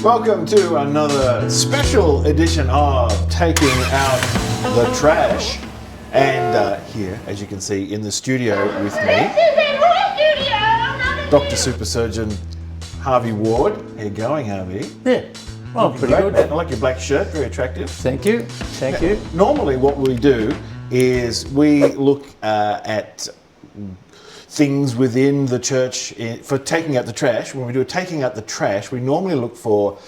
Welcome to another special edition of Taking Out the Trash. And here, as you can see, in the studio with me, Dr. Super Surgeon Harvey Ward. How you going, Harvey? Yeah, well, pretty good. Man. I like your black shirt, very attractive. Thank you, thank you. Normally what we do is we look at things within the church for taking out the trash. When we do a taking out the trash, we normally look for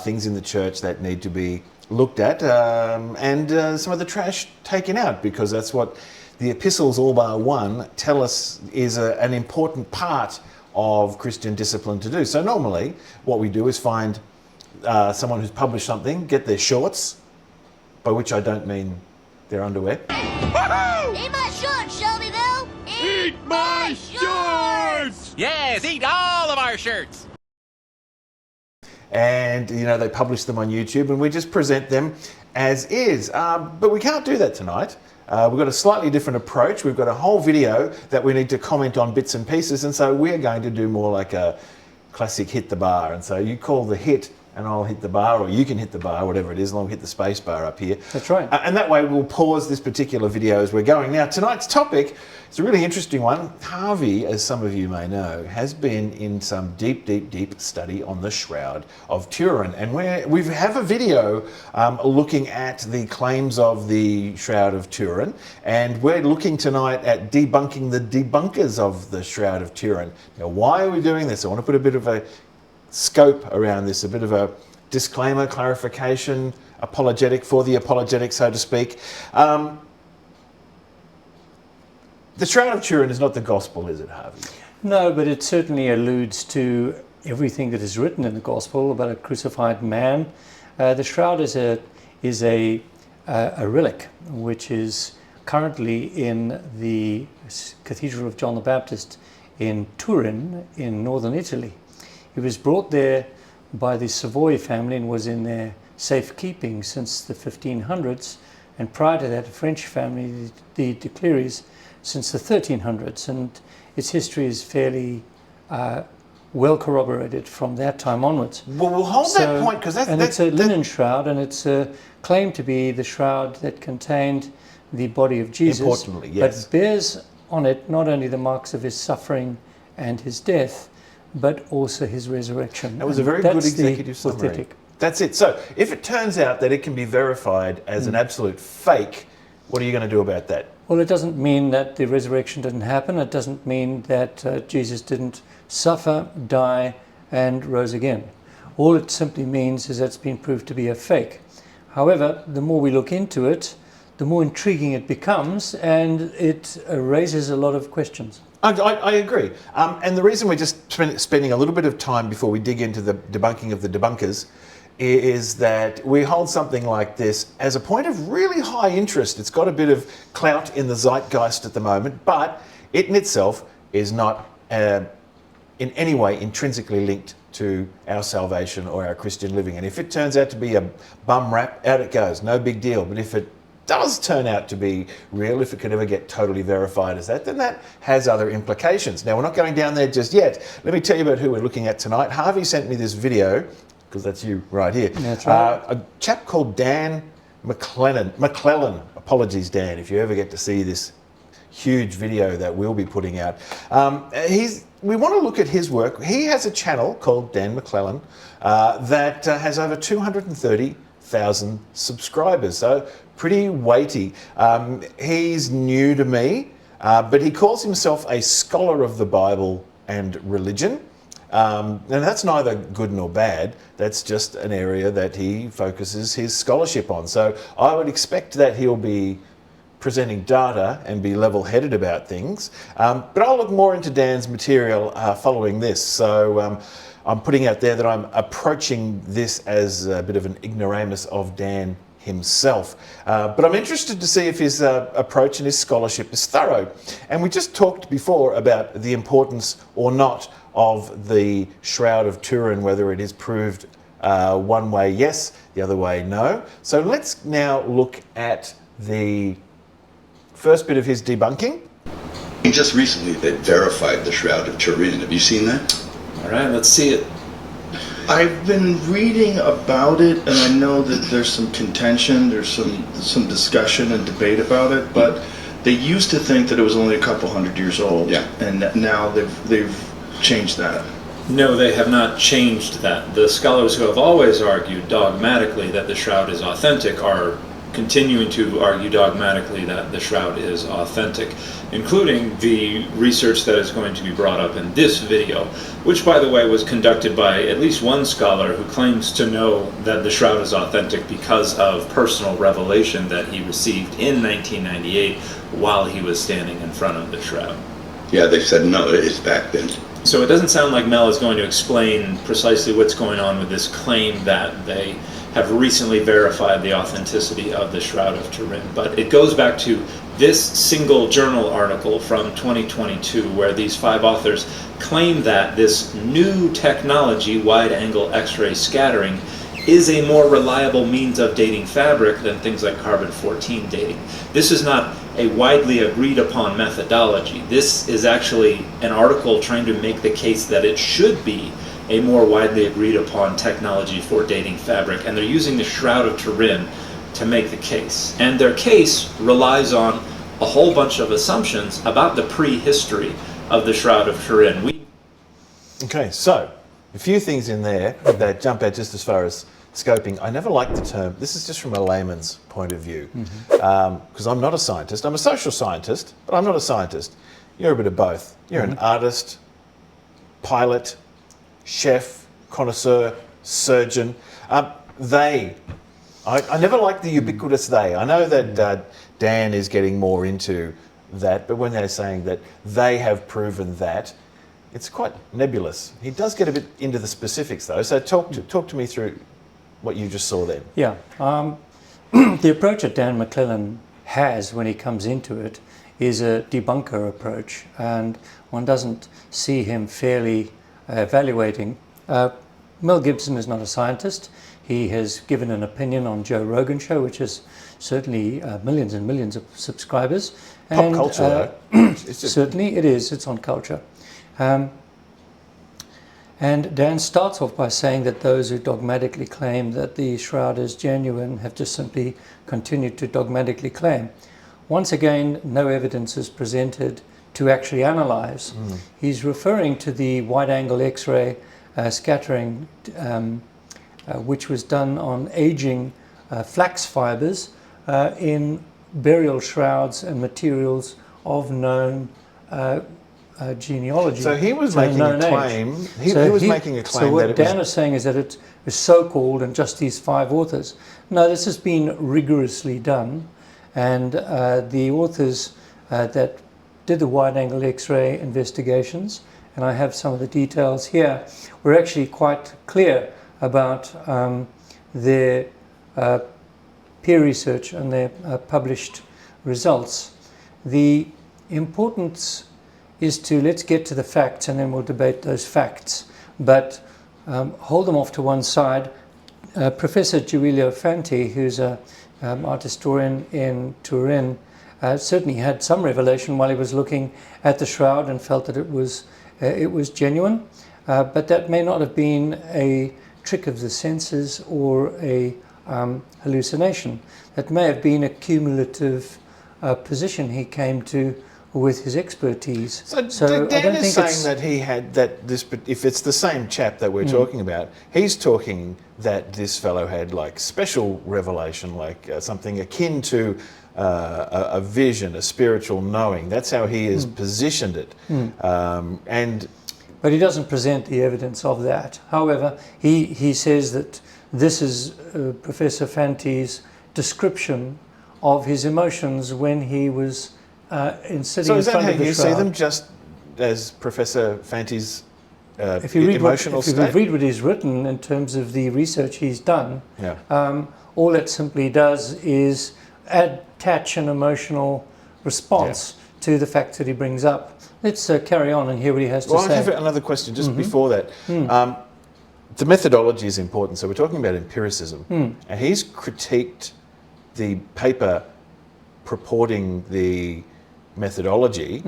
things in the church that need to be looked at and some of the trash taken out, because that's what the epistles, all bar one, tell us is an important part of Christian discipline to do. So normally what we do is find someone who's published something, get their shorts, by which I don't mean their underwear. Eat my shorts, Shelbyville! Eat my shorts! Yes, eat all of our shirts! And, you know, they publish them on YouTube and we just present them as is. But we can't do that tonight. We've got a slightly different approach. We've got a whole video that we need to comment on bits and pieces, and so we're going to do more like a classic hit the bar. And so you call the hit and I'll hit the bar, or you can hit the bar, whatever it is, and I'll hit the space bar up here. That's right. And that way we'll pause this particular video as we're going. Now, tonight's topic is a really interesting one. Harvey, as some of you may know, has been in some deep study on the Shroud of Turin. And we have a video looking at the claims of the Shroud of Turin. And we're looking tonight at debunking the debunkers of the Shroud of Turin. Now, why are we doing this? I want to put a bit of a scope around this, a bit of a disclaimer, clarification, apologetic for the apologetic, so to speak. The Shroud of Turin is not the gospel, is it, Harvey? No, but it certainly alludes to everything that is written in the gospel about a crucified man. The Shroud is a relic which is currently in the Cathedral of John the Baptist in Turin in northern Italy. It was brought there by the Savoy family and was in their safekeeping since the 1500s, and prior to that a French family, the De Clery's, since the 1300s, and its history is fairly well corroborated from that time onwards. Well, we'll hold that point, because it's a linen shroud, and it's claimed to be the shroud that contained the body of Jesus. Importantly, yes. But bears on it not only the marks of his suffering and his death, but also his resurrection. That was a very good executive summary. That's it. So if it turns out that it can be verified as an absolute fake, what are you going to do about that? Well, it doesn't mean that the resurrection didn't happen. It doesn't mean that Jesus didn't suffer, die, and rose again. All it simply means is that it's been proved to be a fake. However, the more we look into it, the more intriguing it becomes, and it raises a lot of questions. I agree. And the reason we're just spending a little bit of time before we dig into the debunking of the debunkers is that we hold something like this as a point of really high interest. It's got a bit of clout in the zeitgeist at the moment, but it in itself is not in any way intrinsically linked to our salvation or our Christian living. And if it turns out to be a bum rap, out it goes, no big deal. But if it does turn out to be real, if it could ever get totally verified as that, then that has other implications. Now, we're not going down there just yet. Let me tell you about who we're looking at tonight. Harvey sent me this video, because that's you right here. That's right. A chap called Dan McLellan. Apologies, Dan, if you ever get to see this huge video that we'll be putting out. We want to look at his work. He has a channel called Dan McLellan that has over 230,000 subscribers. So pretty weighty. He's new to me, but he calls himself a scholar of the Bible and religion. And that's neither good nor bad. That's just an area that he focuses his scholarship on. So I would expect that he'll be presenting data and be level-headed about things. But I'll look more into Dan's material following this. So I'm putting out there that I'm approaching this as a bit of an ignoramus of Dan himself. But I'm interested to see if his approach and his scholarship is thorough. And we just talked before about the importance or not of the Shroud of Turin, whether it is proved one way yes, the other way no. So let's now look at the first bit of his debunking. Just recently they verified the Shroud of Turin. Have you seen that? All right, let's see it. I've been reading about it, and I know that there's some contention, there's some discussion and debate about it, but they used to think that it was only a couple hundred years old, Yeah. and now they've changed that. No, they have not changed that. The scholars who have always argued dogmatically that the Shroud is authentic are continuing to argue dogmatically that the Shroud is authentic, including the research that is going to be brought up in this video, which, by the way, was conducted by at least one scholar who claims to know that the Shroud is authentic because of personal revelation that he received in 1998 while he was standing in front of the Shroud. Yeah, they said no, it's back then. So it doesn't sound like Mel is going to explain precisely what's going on with this claim that they have recently verified the authenticity of the Shroud of Turin. But it goes back to this single journal article from 2022 where these 5 authors claim that this new technology, wide-angle X-ray scattering, is a more reliable means of dating fabric than things like carbon-14 dating. This is not a widely agreed upon methodology. This is actually an article trying to make the case that it should be a more widely agreed upon technology for dating fabric, and they're using the Shroud of Turin to make the case. And their case relies on a whole bunch of assumptions about the prehistory of the Shroud of Turin. Okay, so a few things in there that jump out just as far as scoping. I never liked the term, this is just from a layman's point of view, because I'm not a scientist. I'm a social scientist, but I'm not a scientist. You're a bit of both. You're an artist, pilot, chef, connoisseur, surgeon. I never liked the ubiquitous they. I know that Dan is getting more into that, but when they're saying that they have proven that, it's quite nebulous. He does get a bit into the specifics though, so talk to me through what you just saw then. Yeah, the approach that Dan McLellan has when he comes into it is a debunker approach, and one doesn't see him fairly evaluating. Mel Gibson is not a scientist. He has given an opinion on Joe Rogan show, which has certainly millions and millions of subscribers. Pop culture, though. It's just... Certainly it is. It's on culture. And Dan starts off by saying that those who dogmatically claim that the Shroud is genuine have just simply continued to dogmatically claim. Once again, no evidence is presented to actually analyze. He's referring to the wide-angle X-ray scattering, which was done on aging flax fibers in burial shrouds and materials of known genealogy. So he was making a claim. He was making a claim. So what that Dan is saying is that it is so-called and just these 5 authors. No, this has been rigorously done, and the authors that did the wide-angle X-ray investigations, and I have some of the details here, were actually quite clear about their peer research and their published results. The importance is to, let's get to the facts and then we'll debate those facts, but hold them off to one side. Professor Giulio Fanti, who's an art historian in Turin, certainly had some revelation while he was looking at the Shroud and felt that it was genuine, but that may not have been a trick of the senses or a hallucination. That may have been a cumulative position he came to with his expertise. So Dan is saying that he had that this. If it's the same chap that we're talking about, he's talking that this fellow had like special revelation, like something akin to a vision, a spiritual knowing. That's how he has positioned it, But he doesn't present the evidence of that. However, he says that this is Professor Fanti's description of his emotions when he was sitting in front of the Shroud. So is that how you see them, just as Professor Fanti's emotional state? If you read what he's written in terms of the research he's done, all it simply does is attach an emotional response to the facts that he brings up. Let's carry on and hear what he has to say. Well, I have another question just before that. The methodology is important. So we're talking about empiricism, and he's critiqued the paper purporting the methodology,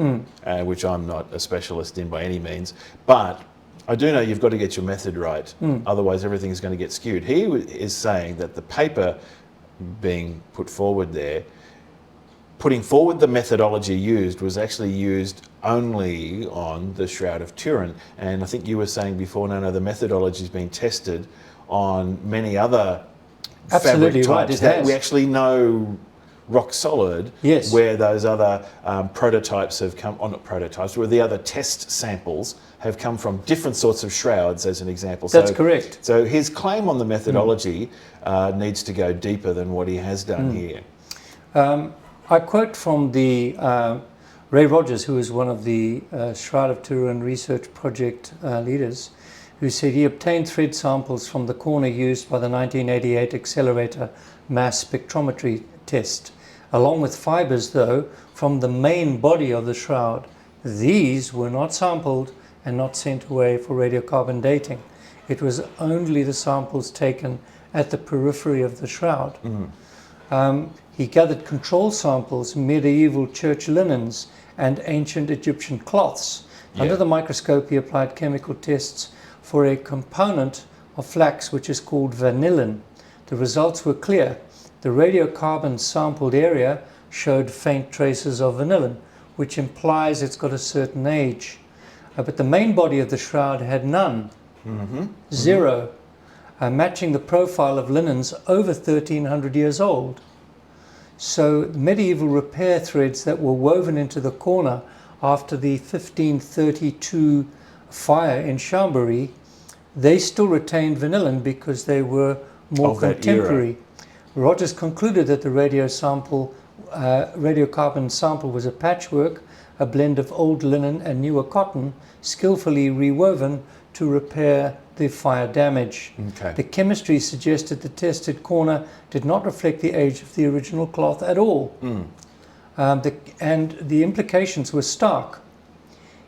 which I'm not a specialist in by any means, but I do know you've got to get your method right, otherwise everything's going to get skewed. He is saying that the paper being put forward there, putting forward the methodology used, was actually used only on the Shroud of Turin. And I think you were saying before, no, the methodology has been tested on many other Absolutely fabric right, types it that has. we actually know rock solid, Yes. where those other prototypes have come, or not prototypes, where the other test samples have come from different sorts of shrouds, as an example. That's correct. So his claim on the methodology needs to go deeper than what he has done here. I quote from the Ray Rogers, who is one of the Shroud of Turin research project leaders, who said he obtained thread samples from the corner used by the 1988 accelerator mass spectrometry test, along with fibers, though, from the main body of the shroud. These were not sampled and not sent away for radiocarbon dating. It was only the samples taken at the periphery of the shroud. He gathered control samples, medieval church linens, and ancient Egyptian cloths. Under the microscope, he applied chemical tests for a component of flax which is called vanillin. The results were clear. The radiocarbon sampled area showed faint traces of vanillin, which implies it's got a certain age. But the main body of the shroud had none, zero, matching the profile of linens over 1300 years old. So medieval repair threads that were woven into the corner after the 1532 fire in Chambéry, they still retained vanillin because they were more Of that contemporary. Rogers concluded that the radiocarbon sample was a patchwork, a blend of old linen and newer cotton, skillfully rewoven to repair the fire damage. Okay. The chemistry suggested the tested corner did not reflect the age of the original cloth at all. And the implications were stark.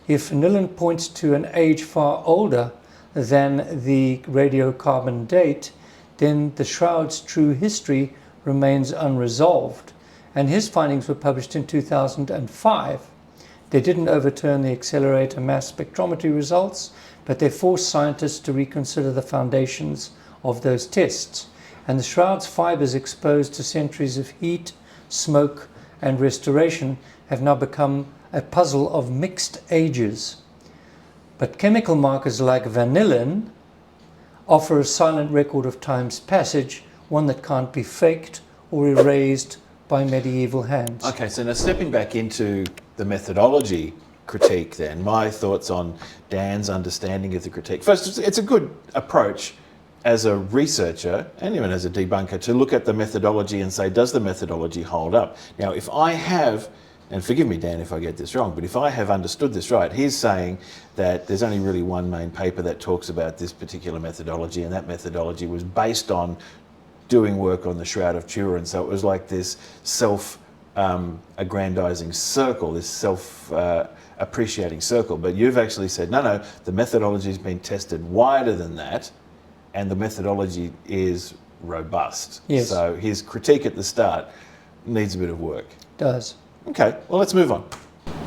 If vanillin points to an age far older than the radiocarbon date, then the shroud's true history remains unresolved. And his findings were published in 2005. They didn't overturn the accelerator mass spectrometry results, but they forced scientists to reconsider the foundations of those tests. And the shroud's fibers, exposed to centuries of heat, smoke, and restoration, have now become a puzzle of mixed ages. But chemical markers like vanillin offer a silent record of time's passage, one that can't be faked or erased by medieval hands. Okay, so now stepping back into the methodology critique then, my thoughts on Dan's understanding of the critique. First, it's a good approach as a researcher and even as a debunker to look at the methodology and say, does the methodology hold up? Now, if I have, and forgive me, Dan, if I get this wrong, but if I have understood this right, he's saying that there's only really one main paper that talks about this particular methodology, and that methodology was based on doing work on the Shroud of Turin. So it was like this self-aggrandizing circle, this self-appreciating circle. But you've actually said, no, the methodology has been tested wider than that, and the methodology is robust. Yes. So his critique at the start needs a bit of work. Does. Okay, well, let's move on.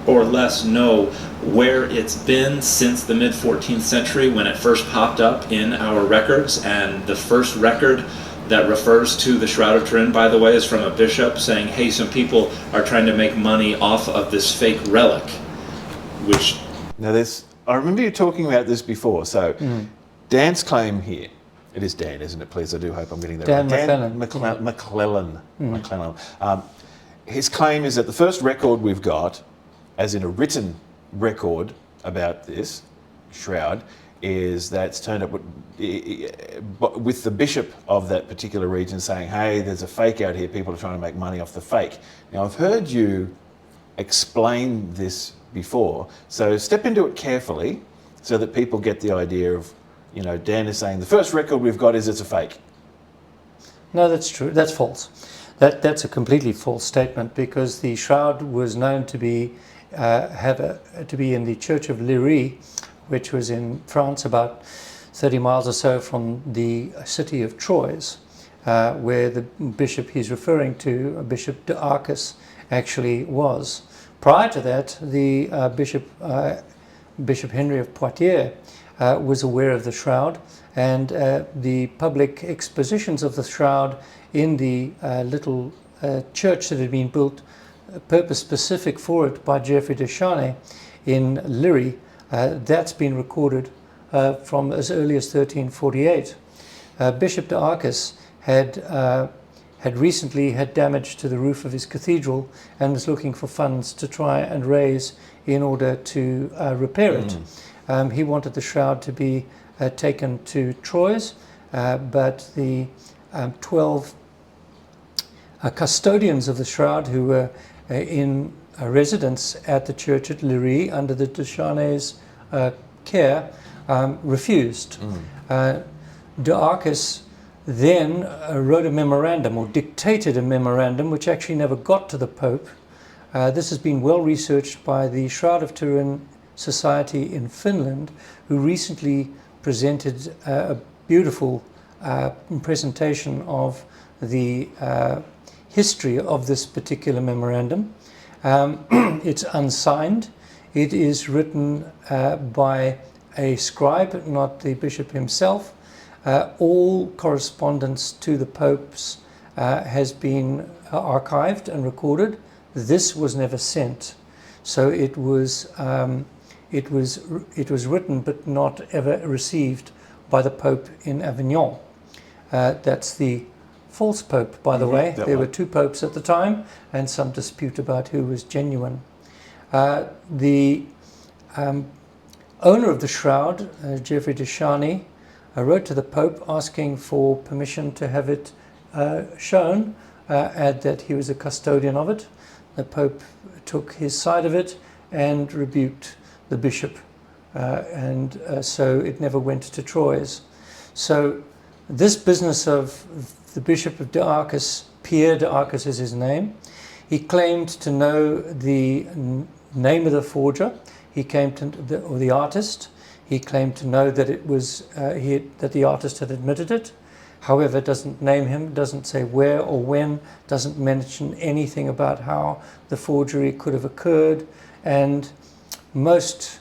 Or less know where it's been since the mid-14th century when it first popped up in our records. And the first record that refers to the Shroud of Turin, by the way, is from a bishop saying, hey, some people are trying to make money off of this fake relic, which... Now, I remember you talking about this before. So Dan's claim here, it is Dan, isn't it? Please, I do hope I'm getting that Dan right. McLellan. McLellan. His claim is that the first record we've got, as in a written record about this shroud, is that's turned up with the bishop of that particular region saying, hey, there's a fake out here, people are trying to make money off the fake. Now, I've heard you explain this before, so step into it carefully so that people get the idea of, Dan is saying the first record we've got is it's a fake. No, that's true. That's false. That's a completely false statement, because the shroud was known to be in the Church of Liry, which was in France, about 30 miles or so from the city of Troyes, where the bishop he's referring to, Bishop d'Arcus, actually was. Prior to that, the Bishop Henry of Poitiers was aware of the shroud, and the public expositions of the shroud in the little church that had been built purpose specific for it by Geoffrey de Charnay in Liry, that's been recorded from as early as 1348. Bishop de Arcus had recently had damage to the roof of his cathedral and was looking for funds to try and raise in order to repair it. He wanted the shroud to be taken to Troyes, but the 12 custodians of the shroud who were in residence at the church at Liry under the de Charnay's care refused. De Arcus then wrote a memorandum, or dictated a memorandum, which actually never got to the Pope. This has been well researched by the Shroud of Turin Society in Finland, who recently presented a beautiful presentation of the history of this particular memorandum. It's unsigned. It is written by a scribe, not the bishop himself. All correspondence to the popes has been archived and recorded. This was never sent, so it was written but not ever received by the Pope in Avignon. That's the false Pope, by the way. There were two popes at the time, and some dispute about who was genuine. The owner of the shroud, Geoffrey de Charnay, wrote to the Pope asking for permission to have it shown, and that he was a custodian of it. The Pope took his side of it and rebuked the bishop, and so it never went to Troyes. So this business of the Bishop of de Arcus, Pierre de Arcus is his name, he claimed to know the name of the forger. He came to the artist. He claimed to know that it was that the artist had admitted it. However, doesn't name him, doesn't say where or when, doesn't mention anything about how the forgery could have occurred. And most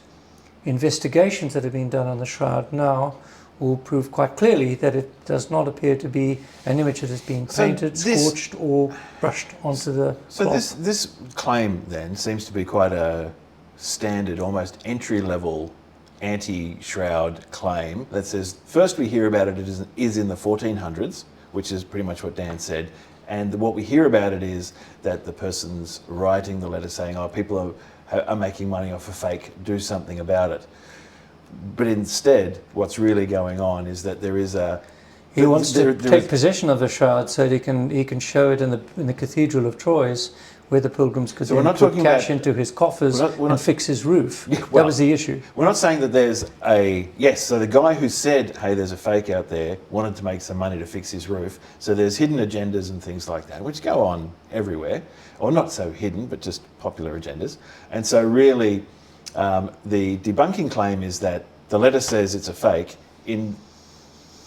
investigations that have been done on the shroud now will prove quite clearly that it does not appear to be an image that has been painted, scorched, or brushed onto the cloth. This claim then seems to be quite a standard, almost entry-level anti-shroud claim that says, first we hear about it is in the 1400s, which is pretty much what Dan said, and what we hear about it is that the person's writing the letter saying, oh, people are making money off a fake, do something about it. But instead, what's really going on is that there is a... He wants to take possession of the shroud so that he can show it in the Cathedral of Troyes, where the pilgrims could then put cash into his coffers and fix his roof. Yeah, well, that was the issue. We're not saying that there's a... Yes, so the guy who said, hey, there's a fake out there, wanted to make some money to fix his roof. So there's hidden agendas and things like that, which go on everywhere. Or not so hidden, but just popular agendas. And so really, the debunking claim is that the letter says it's a fake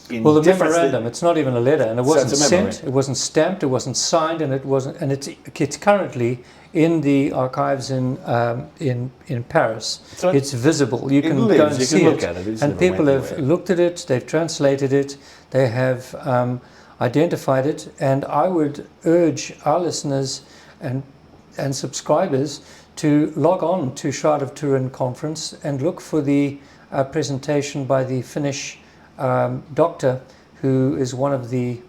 well, the memorandum, it's not even a letter, and it wasn't sent, it wasn't stamped, it wasn't signed, and it's currently in the archives in Paris. So it's visible. You can go and see it. And people have looked at it, they've translated it, they have identified it, and I would urge our listeners and subscribers to log on to Shroud of Turin conference and look for the presentation by the Finnish doctor who is one of the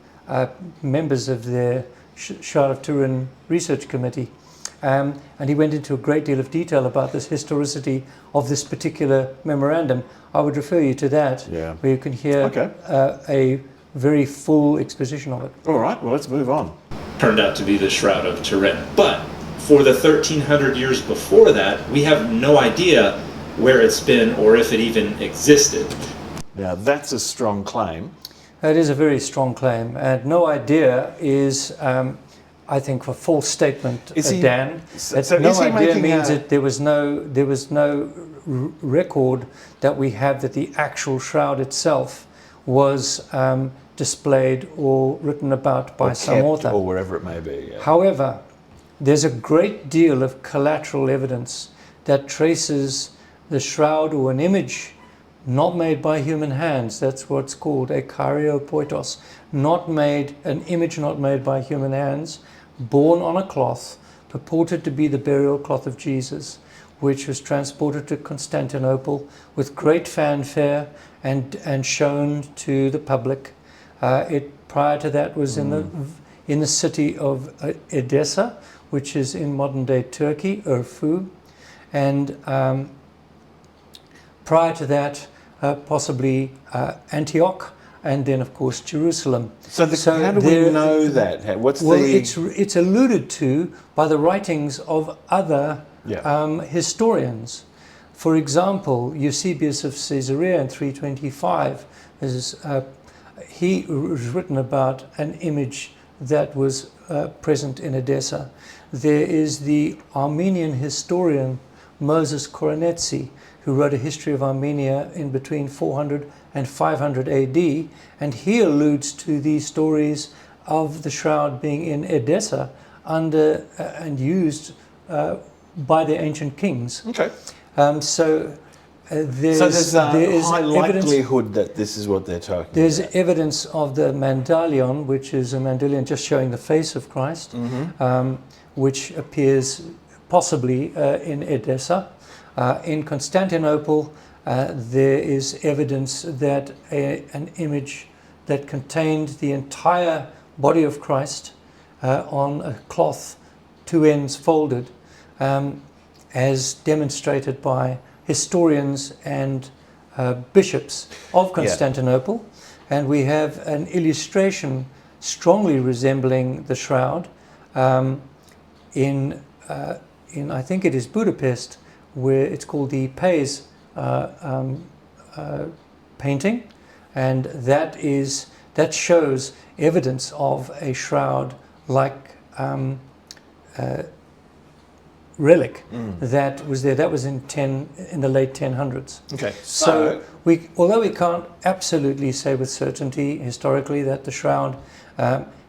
members of the Shroud of Turin research committee, and he went into a great deal of detail about this historicity of this particular memorandum. I would refer you to that, where you can hear a very full exposition of it. All right, well, let's move on. Turned out to be the Shroud of Turin, but for the 1300 years before that, we have no idea where it's been or if it even existed. Now, that's a strong claim. It is a very strong claim, and no idea is, I think, a false statement, Dan. No idea means that there was no record that we have that the actual shroud itself was displayed or written about by some author, or wherever it may be. Yeah. However, there's a great deal of collateral evidence that traces the shroud or an image not made by human hands. That's what's called a kariopoitos, not made, an image not made by human hands, borne on a cloth, purported to be the burial cloth of Jesus, which was transported to Constantinople with great fanfare and shown to the public. Prior to that was in the city of Edessa, which is in modern-day Turkey, Urfu, and prior to that, possibly Antioch, and then of course Jerusalem. So how do we know that? It's alluded to by the writings of other historians. For example, Eusebius of Caesarea in 325 he was written about an image that was present in Edessa. There is the Armenian historian Moses Koronetsi, who wrote a history of Armenia in between 400 and 500 AD, and he alludes to these stories of the shroud being in Edessa and used by the ancient kings. Okay. There's high likelihood that this is what they're talking There's about. evidence of the mandalion, which is a mandalion just showing the face of Christ, which appears possibly in Edessa. In Constantinople, there is evidence that an image that contained the entire body of Christ on a cloth, two ends folded, as demonstrated by historians and bishops of Constantinople. And we have an illustration strongly resembling the shroud in I think it is Budapest, where it's called the Pais painting, and that shows evidence of a shroud like relic that was there. That was in the late 1000s. Okay. So although we can't absolutely say with certainty historically that the shroud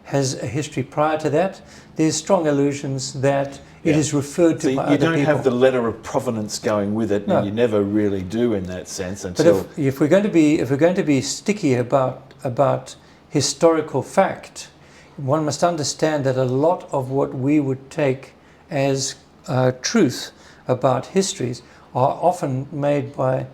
has a history prior to that, there's strong allusions that it is referred to by other people. You don't have the letter of provenance going with it, and you never really do in that sense until. But if we're going to be sticky about historical fact, one must understand that a lot of what we would take as truth about histories are often made by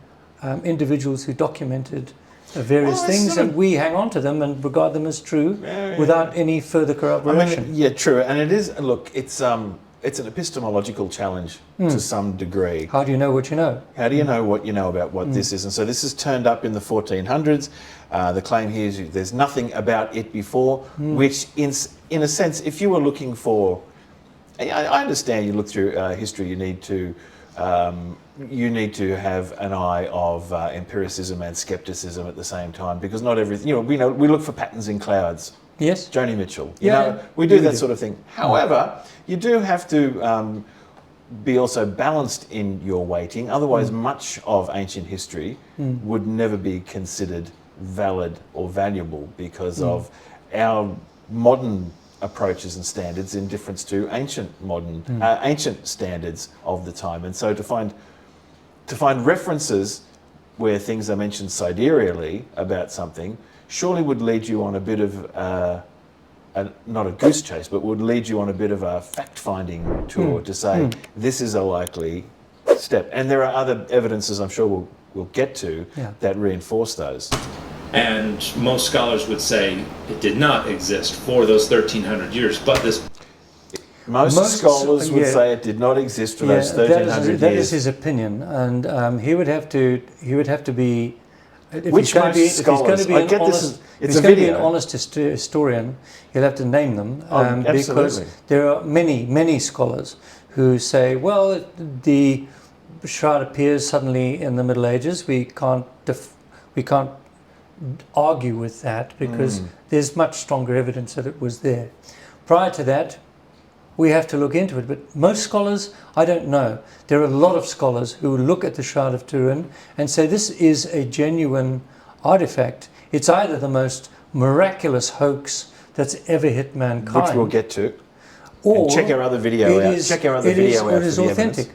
individuals who documented various things, and we hang on to them and regard them as true without any further corroboration. True, and it is. Look, it's an epistemological challenge to some degree. How do you know what you know? How do you know what you know about what this is? And so this has turned up in the 1400s. The claim here is there's nothing about it before, which in a sense, if you were looking for, I understand you look through history, you need to have an eye of empiricism and skepticism at the same time, because not everything, we look for patterns in clouds. Yes. Joni Mitchell. We do that sort of thing. However, you do have to be also balanced in your weighting. Otherwise, much of ancient history would never be considered valid or valuable because of our modern approaches and standards in difference to ancient standards of the time. And so to find references where things are mentioned sidereally about something surely would lead you on a bit of not a goose chase, but would lead you on a bit of a fact-finding tour to say this is a likely step. And there are other evidences I'm sure we'll get to that reinforce those. And most scholars would say it did not exist for those 1300 years, but this... Most scholars would say it did not exist for those 1300 years. That is his opinion, and he would have to be... Which most scholars? If he's going to be an honest historian, he'll have to name them, because there are many scholars who say, well, the shroud appears suddenly in the Middle Ages. We can't argue with that because there's much stronger evidence that it was there. Prior to that, we have to look into it, but most scholars, I don't know. There are a lot of scholars who look at the Shroud of Turin and say this is a genuine artifact. It's either the most miraculous hoax that's ever hit mankind, which we'll get to, or and check our other video out. Check our other video out. It is authentic.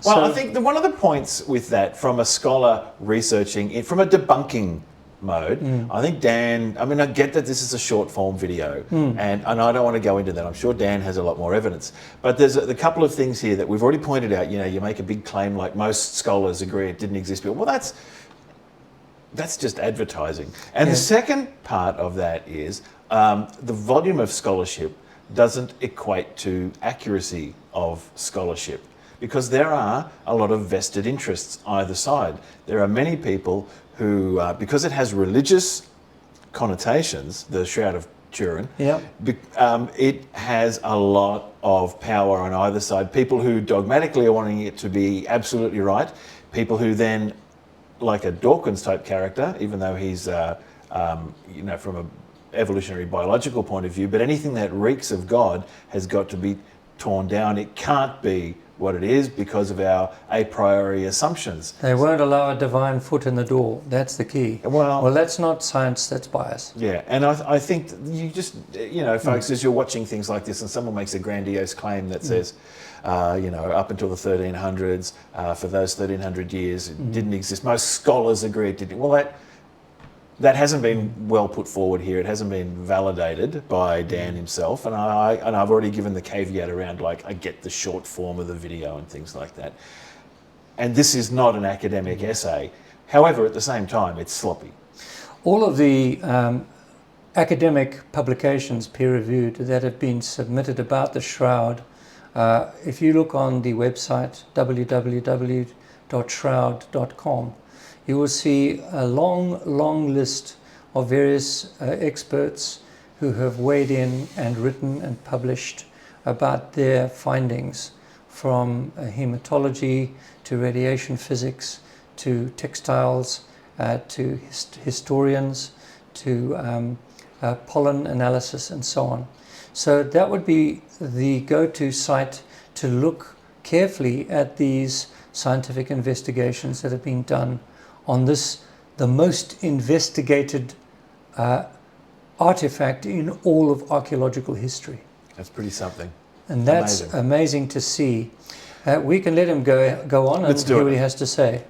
Well, So- I think one of the points with that, from a scholar researching it, from a debunking mode, I think Dan, I mean, I get that this is a short form video, and I don't want to go into that. I'm sure Dan has a lot more evidence. But there's a couple of things here that we've already pointed out. You know, you make a big claim like most scholars agree it didn't exist before. Well, that's just advertising. And the second part of that is the volume of scholarship doesn't equate to accuracy of scholarship, because there are a lot of vested interests either side. There are many people who, because it has religious connotations, the Shroud of Turin, Yeah. it has a lot of power on either side. People who dogmatically are wanting it to be absolutely right, people who then, like a Dawkins type character, even though he's, you know, from a evolutionary biological point of view, but anything that reeks of God has got to be torn down. It can't be what it is because of our a priori assumptions. They won't allow a divine foot in the door. That's the key. Well, that's not science, that's bias. Yeah, and I think that you just, you know, folks, as you're watching things like this and someone makes a grandiose claim that says, you know, up until the 1300s, for those 1300 years, it didn't exist. Most scholars agree it didn't. Well, that hasn't been well put forward here. It hasn't been validated by Dan himself, and I've already given the caveat around, like, I get the short form of the video and things like that. And this is not an academic essay. However, at the same time, it's sloppy. All of the academic publications, peer-reviewed, that have been submitted about the Shroud, if you look on the website www.shroud.com, you will see a long list of various experts who have weighed in and written and published about their findings, from hematology to radiation physics to textiles to historians to pollen analysis and so on. So that would be the go-to site to look carefully at these scientific investigations that have been done on this, the most investigated artifact in all of archaeological history. That's pretty something. And that's amazing to see. We can let him go on and hear what he has to say.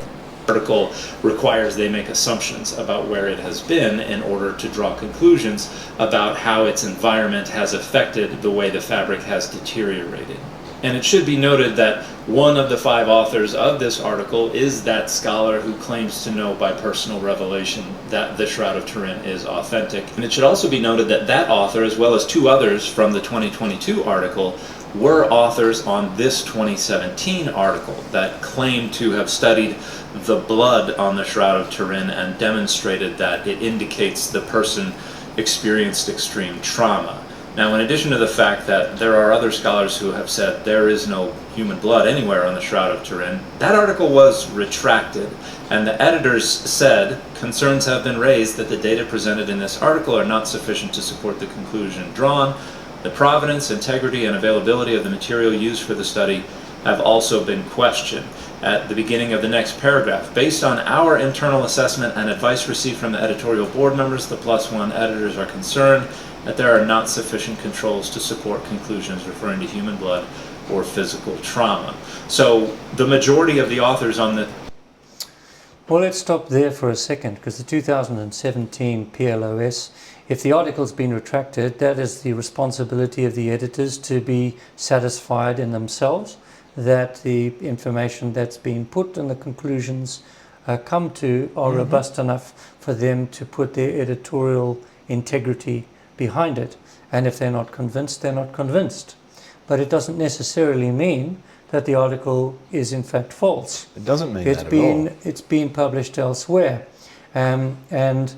Article requires they make assumptions about where it has been in order to draw conclusions about how its environment has affected the way the fabric has deteriorated. And it should be noted that one of the 5 authors of this article is that scholar who claims to know by personal revelation that the Shroud of Turin is authentic. And it should also be noted that that author, as well as 2 others from the 2022 article, were authors on this 2017 article that claimed to have studied the blood on the Shroud of Turin and demonstrated that it indicates the person experienced extreme trauma. Now, in addition to the fact that there are other scholars who have said there is no human blood anywhere on the Shroud of Turin, that article was retracted, and the editors said concerns have been raised that the data presented in this article are not sufficient to support the conclusion drawn. The provenance, integrity, and availability of the material used for the study have also been questioned. At the beginning of the next paragraph, based on our internal assessment and advice received from the editorial board members, the +1 editors are concerned that there are not sufficient controls to support conclusions referring to human blood or physical trauma. So the majority of the authors on the... Well, let's stop there for a second, because the 2017 PLOS, if the article's been retracted, that is the responsibility of the editors to be satisfied in themselves that the information that's been put and the conclusions come to are robust enough for them to put their editorial integrity behind it. And if they're not convinced, they're not convinced. But it doesn't necessarily mean that the article is in fact false. It doesn't mean that at all. It's been published elsewhere. And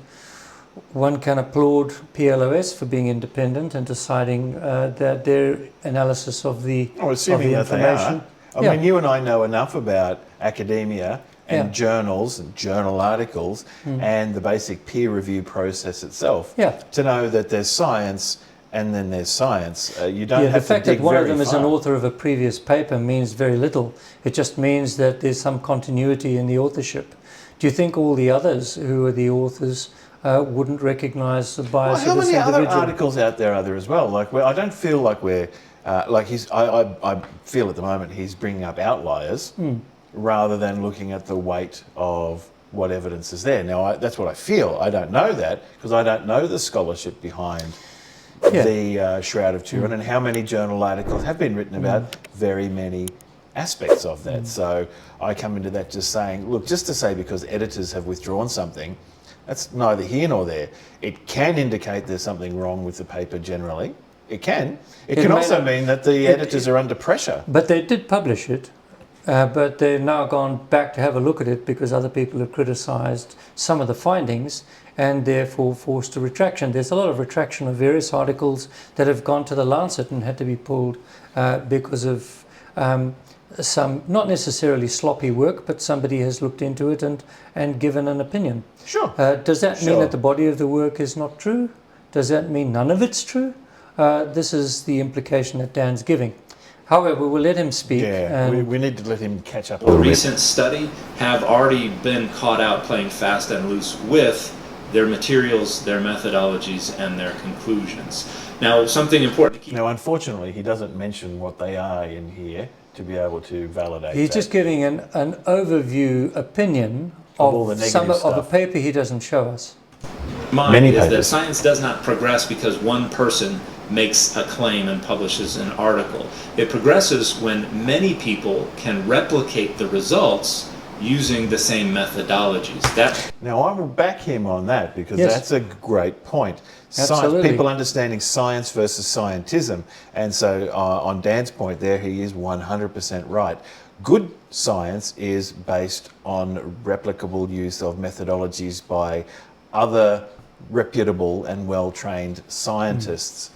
one can applaud PLOS for being independent and deciding that their analysis of the, assuming of the that information. they are. I mean, you and I know enough about academia and journals and journal articles and the basic peer review process itself to know that there's science and then there's science. You don't have to dig very far. The fact that one of them is an author of a previous paper means very little. It just means that there's some continuity in the authorship. Do you think all the others who are the authors wouldn't recognise the bias of this individual? How many other articles out there are there as well? Like, I don't feel like we're I feel at the moment he's bringing up outliers rather than looking at the weight of what evidence is there. Now, that's what I feel. I don't know that because I don't know the scholarship behind the Shroud of Turin and how many journal articles have been written about very many aspects of that. So I come into that just saying, look, just to say because editors have withdrawn something, that's neither here nor there. It can indicate there's something wrong with the paper generally. It can. It can also mean that the editors are under pressure. But they did publish it, but they've now gone back to have a look at it because other people have criticised some of the findings and therefore forced a retraction. There's a lot of retraction of various articles that have gone to the Lancet and had to be pulled because of some, not necessarily sloppy work, but somebody has looked into it and given an opinion. Sure. Does that mean that the body of the work is not true? Does that mean none of it's true? This is the implication that Dan's giving. However, we'll let him speak. Yeah, we need to let him catch up a The little bit. recent study have already been caught out playing fast and loose with their materials, their methodologies, and their conclusions. Now, something important to keep... Now, unfortunately, he doesn't mention what they are in here to be able to validate He's that. just giving an overview opinion Of all the of negative of a stuff. paper he doesn't show us. Mind Many is that papers. science does not progress because one person makes a claim and publishes an article. It progresses when many people can replicate the results using the same methodologies. Now, I will back him on that because Yes. that's a great point. Absolutely. People understanding science versus scientism. And so on Dan's point there, he is 100% right. Good science is based on replicable use of methodologies by other reputable and well-trained scientists.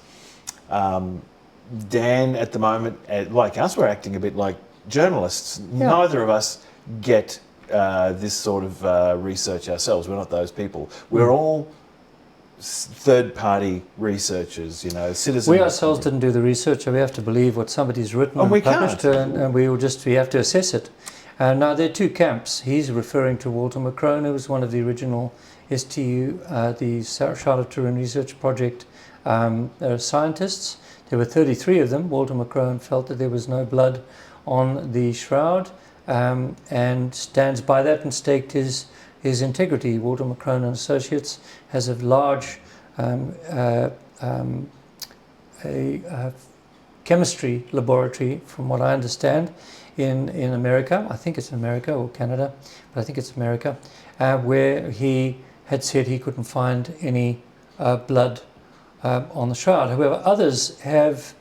Dan, at the moment, like us, we're acting a bit like journalists. Yeah. Neither of us get this sort of research ourselves. We're not those people. We're all third-party researchers, citizens. We ourselves didn't do the research, so we have to believe what somebody's written and we published, can't. and we have to assess it. Now, there are two camps. He's referring to Walter McCrone, who was one of the original STU, the Shroud of Turin Research Project scientists. There were 33 of them. Walter McCrone felt that there was no blood on the shroud and stands by that and staked his integrity. Walter McCrone and Associates has a large chemistry laboratory, from what I understand, in America. I think it's America or Canada, but I think it's America, where he had said he couldn't find any blood on the shroud. However, others have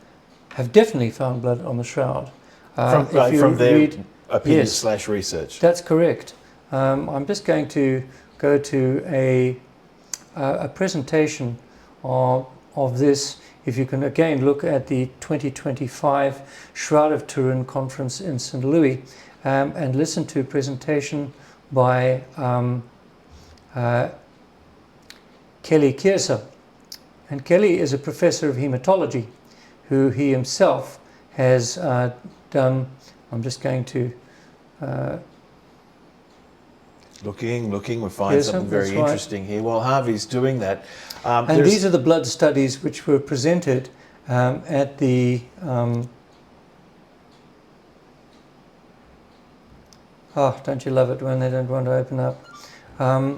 definitely found blood on the shroud. From their opinion / research. That's correct. I'm just going to go to a presentation of this. If you can again look at the 2025 Shroud of Turin conference in St. Louis and listen to a presentation by Kelly Kiersa. And Kelly is a professor of hematology who he himself has done. I'm just going to looking, we find something very interesting here. While Harvey's doing that, and these are the blood studies which were presented at the don't you love it when they don't want to open up?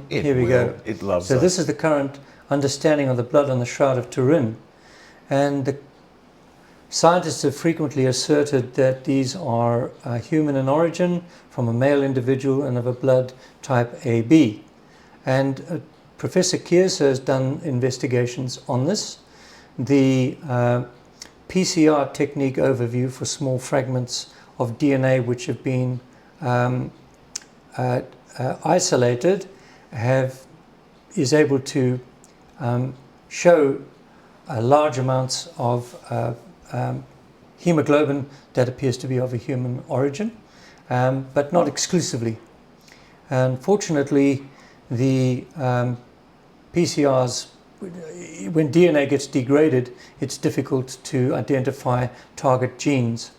Here we go. It loves So us. this is the current understanding of the blood on the Shroud of Turin, and the scientists have frequently asserted that these are human in origin, from a male individual and of a blood type AB. And Professor Kiersa has done investigations on this. The PCR technique overview for small fragments of DNA which have been isolated is able to show large amounts of hemoglobin that appears to be of a human origin, but not exclusively. Unfortunately, the PCRs, when DNA gets degraded, it's difficult to identify target genes.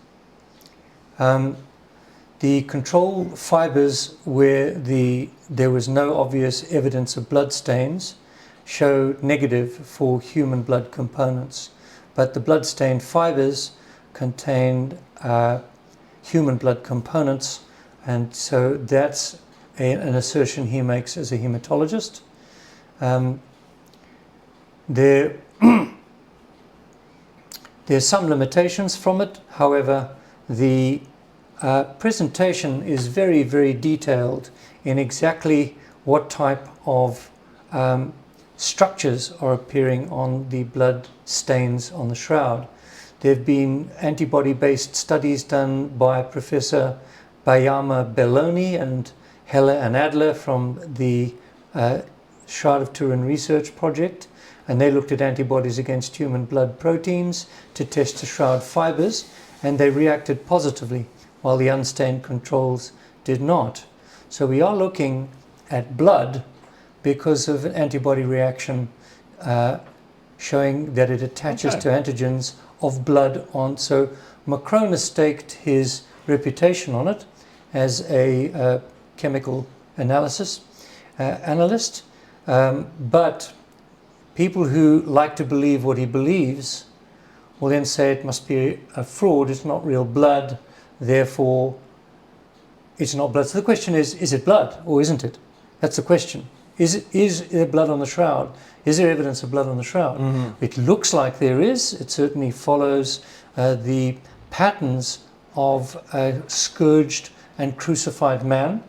The control fibers where there was no obvious evidence of blood stains showed negative for human blood components, but the blood-stained fibers contained human blood components, and so that's an assertion he makes as a hematologist. There's some limitations from it. However, the presentation is very, very detailed in exactly what type of structures are appearing on the blood stains on the shroud. There have been antibody-based studies done by Professor Bayama Belloni and Heller and Adler from the Shroud of Turin research project, and they looked at antibodies against human blood proteins to test the shroud fibers, and they reacted positively, while the unstained controls did not. So we are looking at blood because of an antibody reaction showing that it attaches to antigens of blood on. So Macron has staked his reputation on it as a chemical analyst, but people who like to believe what he believes will then say it must be a fraud, it's not real blood, therefore it's not blood. So the question is it blood or isn't it? That's the question. Is there blood on the shroud? Is there evidence of blood on the shroud? Mm-hmm. It looks like there is. It certainly follows the patterns of a scourged and crucified man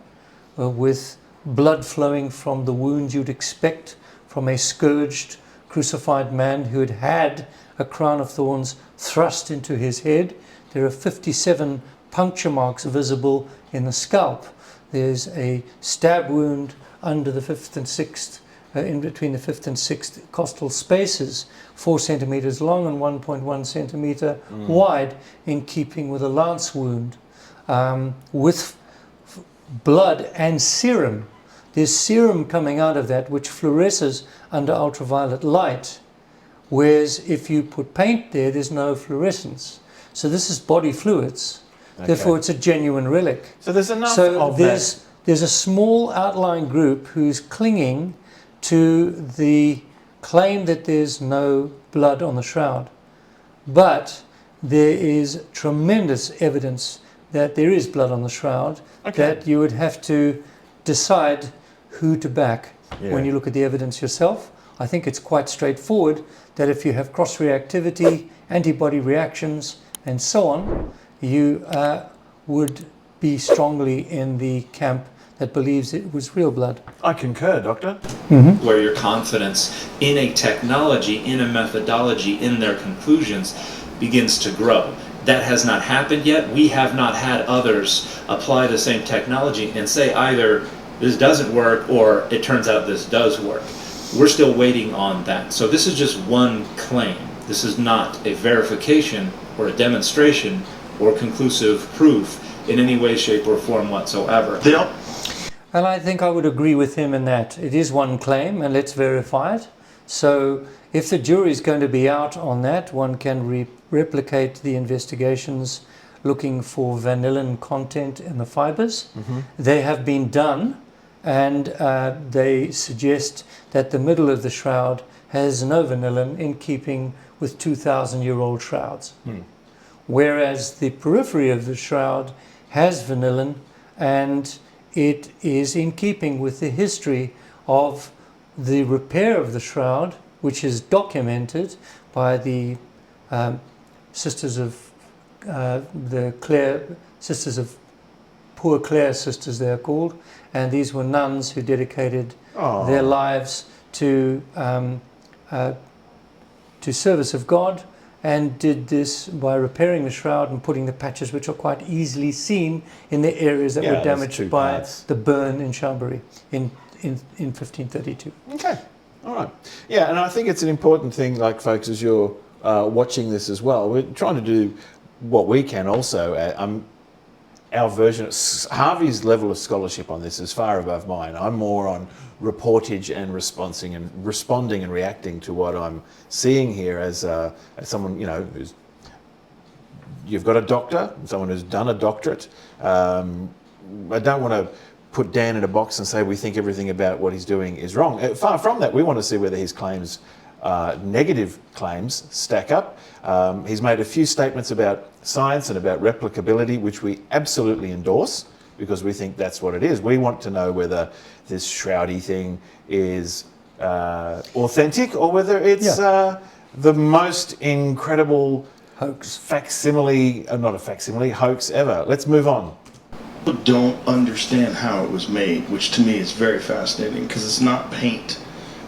with blood flowing from the wounds you'd expect from a scourged, crucified man who had had a crown of thorns thrust into his head. There are 57 puncture marks visible in the scalp. There's a stab wound under the 5th and 6th, in between the 5th and 6th costal spaces, 4 centimeters long and 1.1 centimeter wide, in keeping with a lance wound, with blood and serum. There's serum coming out of that which fluoresces under ultraviolet light, whereas if you put paint there, there's no fluorescence. So this is body fluids. Okay. Therefore, it's a genuine relic. So there's enough of that. There's a small outlying group who's clinging to the claim that there's no blood on the shroud. But there is tremendous evidence that there is blood on the shroud, that you would have to decide who to back when you look at the evidence yourself. I think it's quite straightforward that if you have cross-reactivity, antibody reactions, and so on, you would be strongly in the camp that believes it was real blood. I concur, Doctor. Mm-hmm. Where your confidence in a technology, in a methodology, in their conclusions begins to grow. That has not happened yet. We have not had others apply the same technology and say either this doesn't work or it turns out this does work. We're still waiting on that. So this is just one claim. This is not a verification or a demonstration or conclusive proof in any way, shape, or form whatsoever. And I think I would agree with him in that. It is one claim, and let's verify it. So if the jury is going to be out on that, one can replicate the investigations looking for vanillin content in the fibers. Mm-hmm. They have been done, and they suggest that the middle of the shroud has no vanillin, in keeping with 2,000-year-old shrouds. Whereas the periphery of the shroud has vanillin, and it is in keeping with the history of the repair of the shroud, which is documented by the sisters of the Clare, sisters of Poor Clare sisters, they are called, and these were nuns who dedicated their lives to service of God, and did this by repairing the shroud and putting the patches, which are quite easily seen in the areas that were damaged by the burn in Chambéry in 1532. Okay, all right. Yeah, and I think it's an important thing, like, folks, as you're watching this as well, we're trying to do what we can also. Our version, Harvey's level of scholarship on this is far above mine. I'm more on reportage and responding and reacting to what I'm seeing here as someone, you've got a doctor, someone who's done a doctorate. I don't want to put Dan in a box and say we think everything about what he's doing is wrong. Far from that, we want to see whether his claims negative claims stack up. He's made a few statements about science and about replicability, which we absolutely endorse, because we think that's what it is. We want to know whether this Shroudy thing is authentic or whether it's the most incredible Hoax. facsimile, not a facsimile, hoax ever. Let's move on. People don't understand how it was made, which to me is very fascinating, because it's not paint.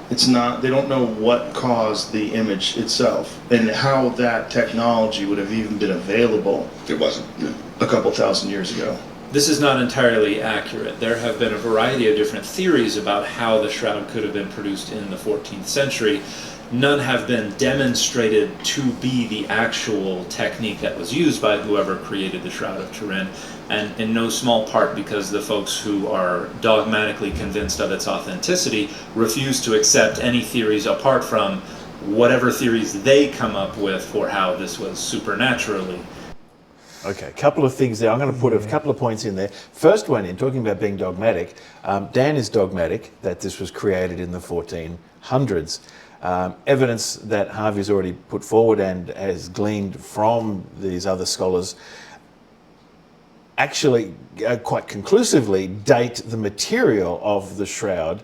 It's not, they don't know what caused the image itself and how that technology would have even been available. It wasn't. No. A couple thousand years ago. This is not entirely accurate. There have been a variety of different theories about how the shroud could have been produced in the 14th century. None have been demonstrated to be the actual technique that was used by whoever created the Shroud of Turin, and in no small part because the folks who are dogmatically convinced of its authenticity refuse to accept any theories apart from whatever theories they come up with for how this was supernaturally. Okay, a couple of things there. I'm going to put a couple of points in there. First one, in talking about being dogmatic, Dan is dogmatic that this was created in the 1400s. Evidence that Harvey's already put forward and has gleaned from these other scholars actually quite conclusively date the material of the shroud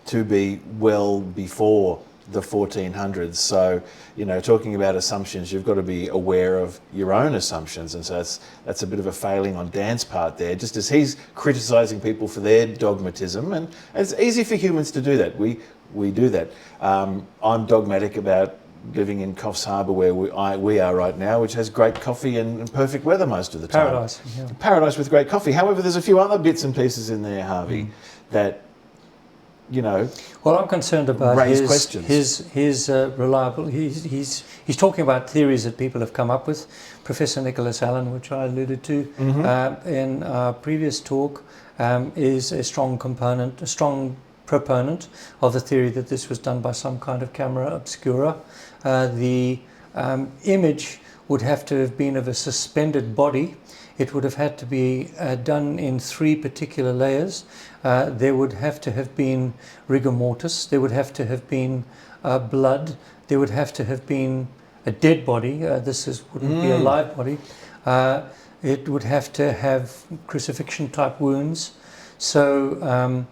to be well before the 1400s. So, you know, talking about assumptions, you've got to be aware of your own assumptions, and so that's a bit of a failing on Dan's part there, just as he's criticising people for their dogmatism, and it's easy for humans to do that. We do that. I'm dogmatic about living in Coffs Harbour, where we are right now, which has great coffee and perfect weather most of the time. Paradise. Yeah. Paradise with great coffee. However, there's a few other bits and pieces in there, Harvey, that, you know, Well, I'm concerned about raise questions. his reliable. He's talking about theories that people have come up with. Professor Nicholas Allen, which I alluded to in our previous talk, is a strong proponent of the theory that this was done by some kind of camera obscura. The image would have to have been of a suspended body. It would have had to be done in 3 particular layers. There would have to have been rigor mortis. There would have to have been blood. There would have to have been a dead body. Wouldn't be a live body. It would have to have crucifixion type wounds. So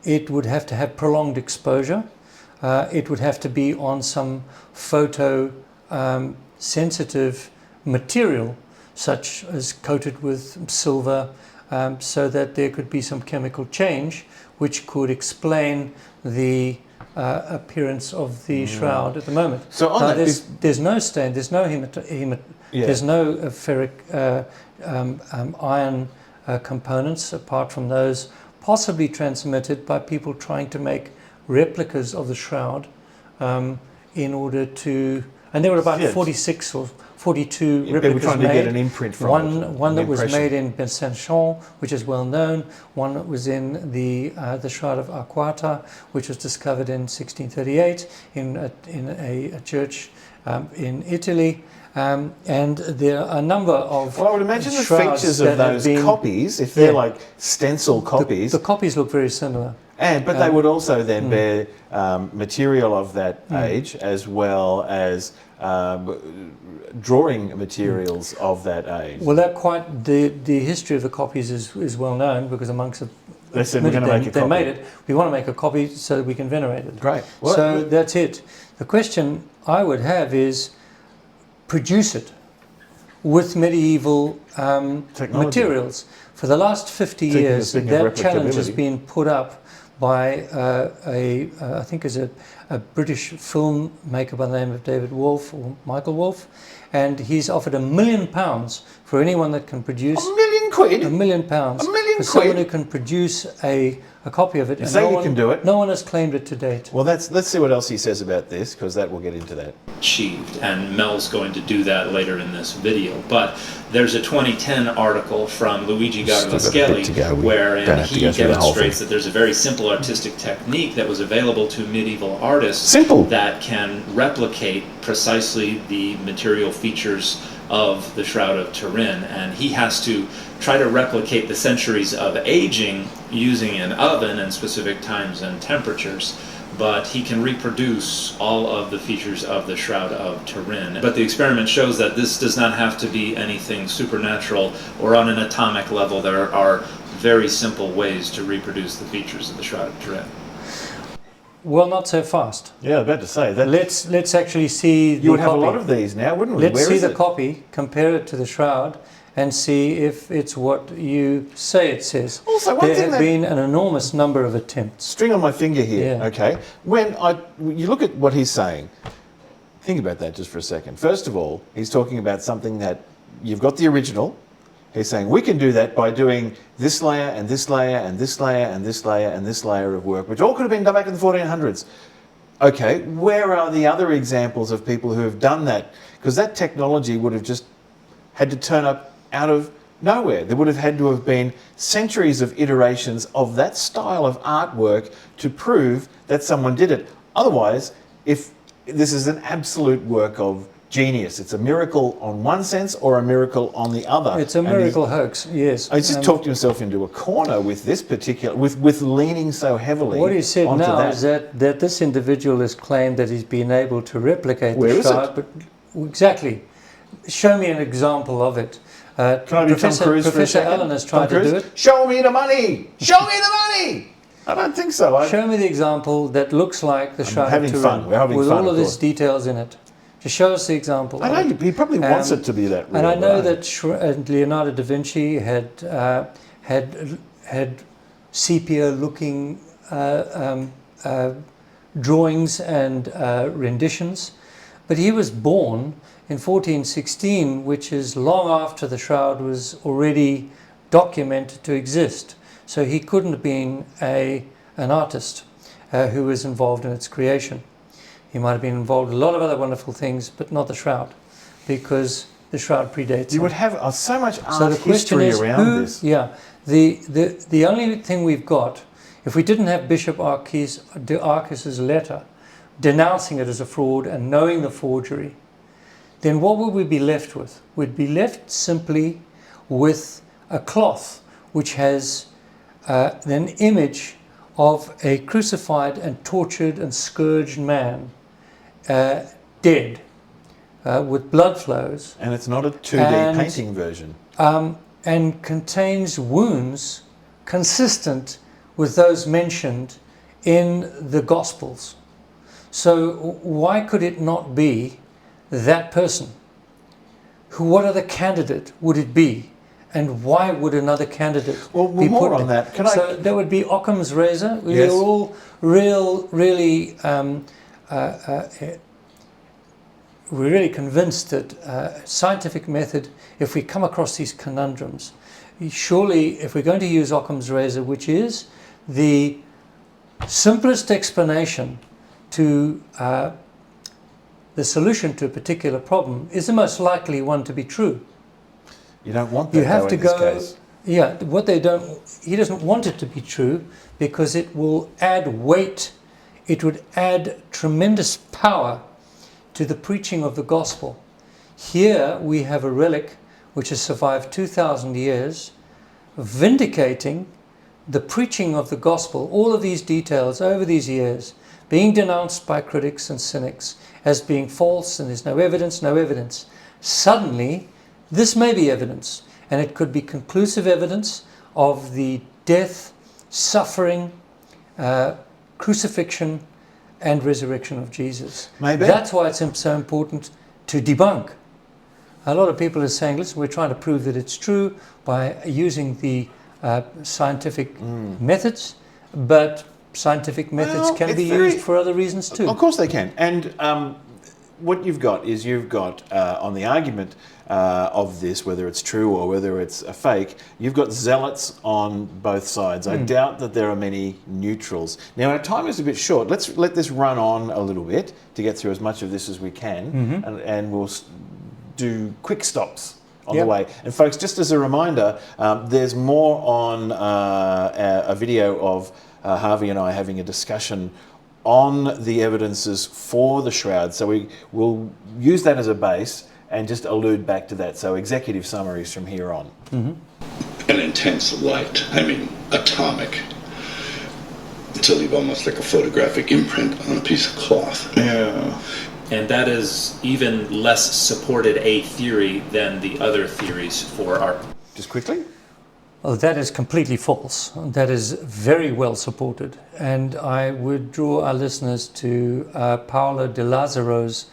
it would have to have prolonged exposure. It would have to be on some photo sensitive material, such as coated with silver, so that there could be some chemical change which could explain the appearance of the shroud at the moment. So on there's no stain, there's no there's no ferric iron components apart from those possibly transmitted by people trying to make replicas of the shroud in order to, and there were about 46 or 42 replicas they were trying made. to get an imprint from it, one that was impression. made in Besançon, which is well known. One that was in the Shroud of Arquata, which was discovered in 1638 in a church in Italy. And there are a number of Well, I would imagine the shrouds features that of have those been- copies, if they're like stencil copies, The copies look very similar. but they would also then bear material of that age, as well as drawing materials of that age. Well, the history of the copies is well known, because amongst the They said, we're going to make a they copy. made it. We want to make a copy so that we can venerate it. Great. Well, So that's it. The question I would have is, produce it with medieval Technology. materials. For the last 50 Speaking years, of that challenge has replicability. been put up by I think is a British filmmaker by the name of David Wolfe, or Michael Wolfe, and he's offered £1 million for anyone that can produce £1 million quid? £1 million £1 million for someone quid? who can produce a copy of it. And say no you one, can do it. No one has claimed it to date. Well, let's see what else he says about this, because that will get into that. Achieved, and Mel's going to do that later in this video. But there's a 2010 article from Luigi Still got a bit to Garavascelli go. We wherein don't have to he go through the whole demonstrates that there's a very simple artistic technique that was available to medieval artists Simple. that can replicate precisely the material features of the Shroud of Turin, and he has to try to replicate the centuries of aging using an oven and specific times and temperatures. but he can reproduce all of the features of the Shroud of Turin. But the experiment shows that this does not have to be anything supernatural or on an atomic level. There are very simple ways to reproduce the features of the Shroud of Turin. Well, not so fast. Yeah, I was about to say that. Let's actually see the You would have a copy. lot of these now, wouldn't we? Let's Where see is the it? copy, compare it to the Shroud, and see if it's what you say it says. Also, one there thing have that- been an enormous number of attempts. String on my finger here, Yeah. okay? You look at what he's saying, think about that just for a second. First of all, he's talking about something that you've got the original. He's saying we can do that by doing this layer and this layer and this layer and this layer and this layer of work, which all could have been done back in the 1400s. Okay, where are the other examples of people who have done that? Because that technology would have just had to turn up out of nowhere. There would have had to have been centuries of iterations of that style of artwork to prove that someone did it. Otherwise, if this is an absolute work of genius, it's a miracle on one sense or a miracle on the other. It's a miracle hoax, yes. He's just talked himself into a corner with this particular, with leaning so heavily. What he said onto now that. is that this individual has claimed that he's been able to replicate Where the is it? Shroud. But exactly. Show me an example of it. Can I be Tom Professor, Cruise for a Professor second? Allen has Tom tried to Cruise? do it. Show me the money! Show me the money! I don't think so. Show me the example that looks like the Shroud having of fun. Turin We're having with fun, all of of its course. details in it. Just show us the example. I of know, it. he probably wants it to be that real. And I know right? that Leonardo da Vinci had sepia-looking drawings and renditions, but he was born in 1416, which is long after the Shroud was already documented to exist. So he couldn't have been an artist who was involved in its creation. He might have been involved in a lot of other wonderful things, but not the Shroud, because the Shroud predates You him. would have so much art So the question history is, around this. Yeah, the only thing we've got, if we didn't have Bishop Archis's letter denouncing it as a fraud and knowing the forgery, then what would we be left with? We'd be left simply with a cloth which has an image of a crucified and tortured and scourged man, dead, with blood flows, And it's not a 2D And- painting version. and contains wounds consistent with those mentioned in the Gospels. So why could it not be that person? What other candidate would it be? And why would another candidate Well, be more put on that. Can so I? that would be Occam's razor. Yes. They're all really we're really convinced that scientific method, if we come across these conundrums, surely if we're going to use Occam's razor, which is the simplest explanation to the solution to a particular problem, is the most likely one to be true. You don't want that You have though, to in this go. case. Yeah, what they don't. He doesn't want it to be true because it will add weight. It would add tremendous power to the preaching of the gospel. Here we have a relic which has survived 2,000 years, vindicating the preaching of the gospel. All of these details over these years being denounced by critics and cynics as being false, and there's no evidence, no evidence. Suddenly, this may be evidence, and it could be conclusive evidence of the death, suffering, crucifixion, and resurrection of Jesus. Maybe. That's why it's so important to debunk. A lot of people are saying, listen, we're trying to prove that it's true by using the scientific methods, but scientific methods Well, can it's be very- used for other reasons too. Of course they can. And what you've got is on the argument of this, whether it's true or whether it's a fake, you've got zealots on both sides. I doubt that there are many neutrals. Now, our time is a bit short. Let's let this run on a little bit to get through as much of this as we can, and we'll do quick stops on the Yep. way. And folks, just as a reminder, there's more on a video of Harvey and I having a discussion on the evidences for the Shroud. So we will use that as a base and just allude back to that. So executive summaries from here on. An intense light, I mean atomic. to leave almost like a photographic imprint on a piece of cloth. Yeah. And that is even less supported a theory than the other theories for our. Just quickly. Oh, that is completely false. That is very well supported. And I would draw our listeners to Paolo De Lazzaro's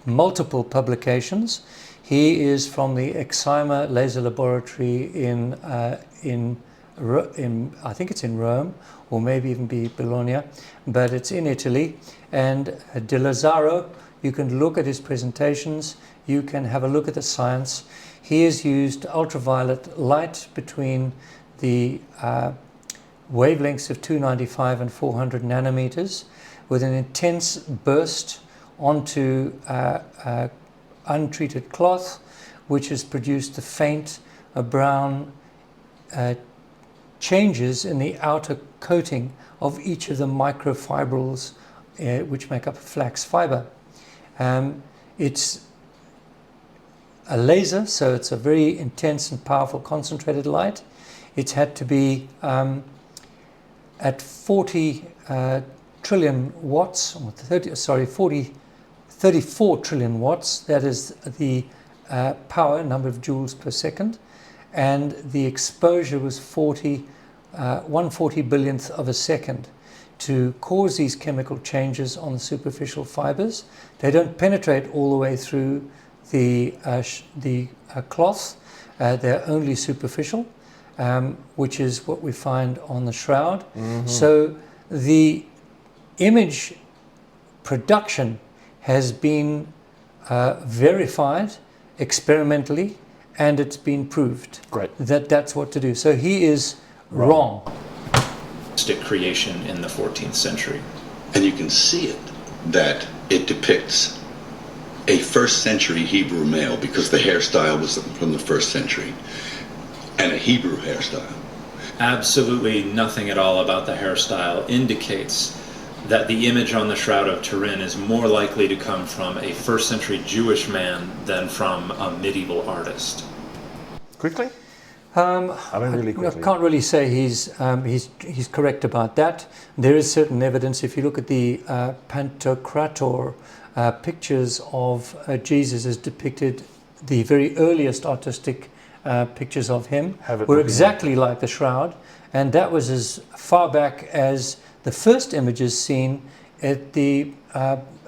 multiple publications. He is from the Exima Laser Laboratory in I think it's in Rome, or maybe even be Bologna, but it's in Italy. And De Lazzaro, you can look at his presentations, you can have a look at the science. He has used ultraviolet light between the wavelengths of 295 and 400 nanometers with an intense burst onto untreated cloth, which has produced the faint brown changes in the outer coating of each of the microfibrils which make up flax fiber. It's a laser, so it's a very intense and powerful concentrated light. It's had to be at 40 trillion watts, or 34 trillion watts. That is the power, number of joules per second, and the exposure was 1/40 billionth of a second to cause these chemical changes on the superficial fibers. They don't penetrate all the way through the cloth. They're only superficial, which is what we find on the shroud. Mm-hmm. So the image production has been verified experimentally, and it's been proved that that's what to do. So he is wrong. Stick creation in the 14th century. And you can see it, that it depicts a first century Hebrew male, because the hairstyle was from the first century, and a Hebrew hairstyle. Absolutely nothing at all about the hairstyle indicates that the image on the Shroud of Turin is more likely to come from a first century Jewish man than from a medieval artist. Quickly? Really quickly. I can't really say he's correct about that. There is certain evidence. If you look at the Pantocrator pictures of Jesus as depicted, the very earliest artistic pictures of him were exactly like the Shroud, and that was as far back as the first images seen at the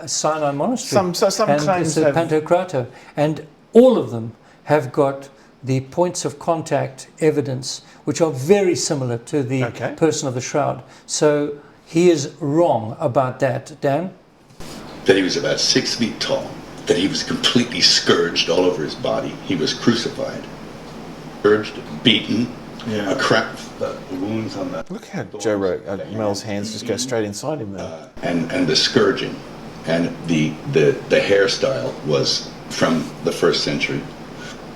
Sinai Monastery. Some and claims the Pantocrator, and all of them have got the points of contact evidence, which are very similar to the person of the Shroud. So he is wrong about that, Dan. That he was about 6 feet tall, that he was completely scourged all over his body. He was crucified, scourged, beaten, the wounds on the... Look how Joe Rogan, Mel's hands just go straight inside him there. And the scourging, and the hairstyle was from the first century.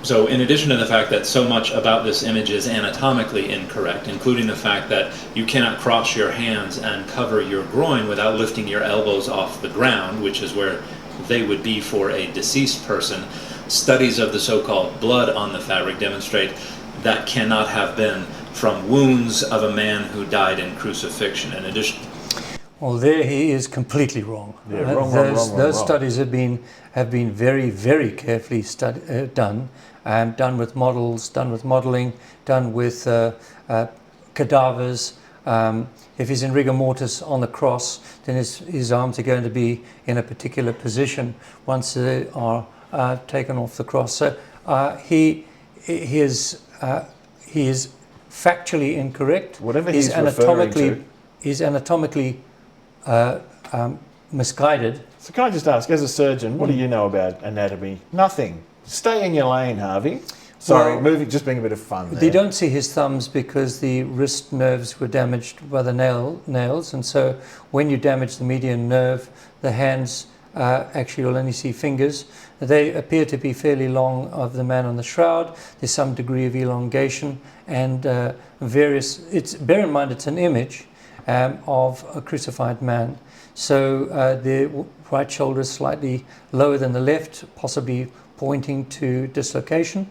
So in addition to the fact that so much about this image is anatomically incorrect, including the fact that you cannot cross your hands and cover your groin without lifting your elbows off the ground, which is where they would be for a deceased person, studies of the so-called blood on the fabric demonstrate that cannot have been from wounds of a man who died in crucifixion. In addition, well, there he is completely wrong. Yeah, those studies have been very, very carefully done, done with models, done with modeling, done with cadavers. If he's in rigor mortis on the cross, then his arms are going to be in a particular position once they are taken off the cross. So he is factually incorrect. Whatever he's referring to. He's anatomically misguided. So can I just ask, as a surgeon, what do you know about anatomy? Nothing. Stay in your lane, Harvey. Sorry, Well, just being a bit of fun there. They don't see his thumbs because the wrist nerves were damaged by the nails, and so when you damage the median nerve, the hands actually you'll only see fingers. They appear to be fairly long of the man on the Shroud. There's some degree of elongation and bear in mind it's an image of a crucified man. So the right shoulder is slightly lower than the left, possibly pointing to dislocation.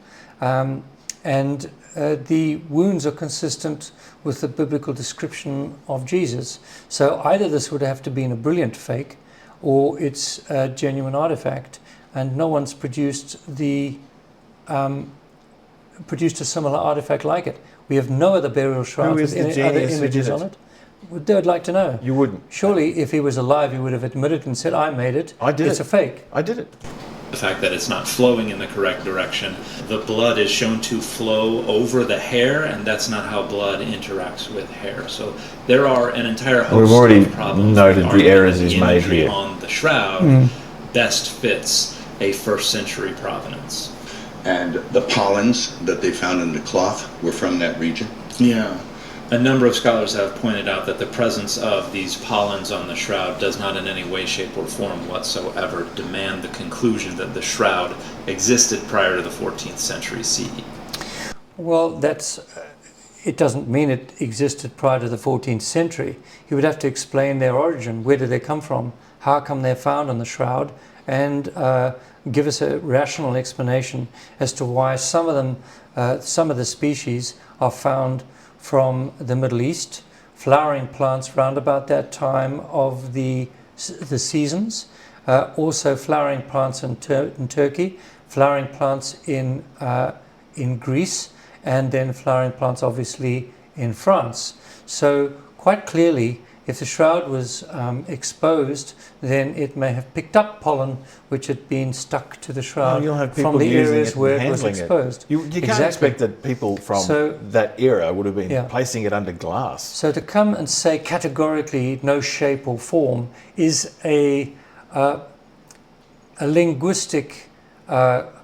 and the wounds are consistent with the biblical description of Jesus. So either this would have to be a brilliant fake, or it's a genuine artifact, and no one's produced a similar artifact like it. We have no other burial shroud with any other images on it. They would like to know. You wouldn't. Surely, if he was alive, he would have admitted and said, "I made it. I did It's a fake." I did it. The fact that it's not flowing in the correct direction. The blood is shown to flow over the hair, and that's not how blood interacts with hair. So there are an entire host We've already of problems. noted the errors The he's made imagery here. on the shroud best fits a first century provenance. And the pollens that they found in the cloth were from that region. Yeah. A number of scholars have pointed out that the presence of these pollens on the shroud does not in any way, shape, or form whatsoever demand the conclusion that the shroud existed prior to the 14th century CE. Well, it doesn't mean it existed prior to the 14th century. He would have to explain their origin. Where did they come from? How come they're found on the shroud? And give us a rational explanation as to why some of the species are found from the Middle East, flowering plants round about that time of the seasons, also flowering plants in Turkey, flowering plants in Greece, and then flowering plants obviously in France. So quite clearly, if the shroud was exposed, then it may have picked up pollen which had been stuck to the shroud from the areas where it was exposed. You can't expect that people from that era would have been placing it under glass. So to come and say categorically no shape or form is a linguistic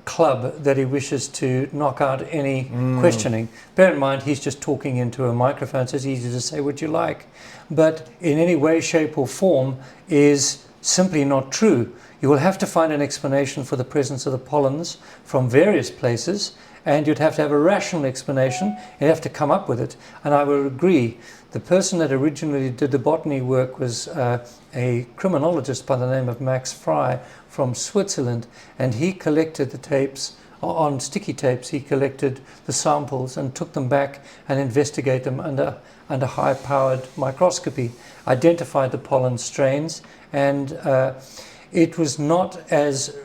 club that he wishes to knock out any questioning. Bear in mind, he's just talking into a microphone, so it's easy to say what you like. But in any way, shape or form is simply not true. You will have to find an explanation for the presence of the pollens from various places, and you'd have to have a rational explanation. You'd have to come up with it. And I will agree, the person that originally did the botany work was a criminologist by the name of Max Fry from Switzerland, and he collected the tapes on sticky tapes. He collected the samples and took them back and investigated them under high-powered microscopy, identified the pollen strains, and it was not as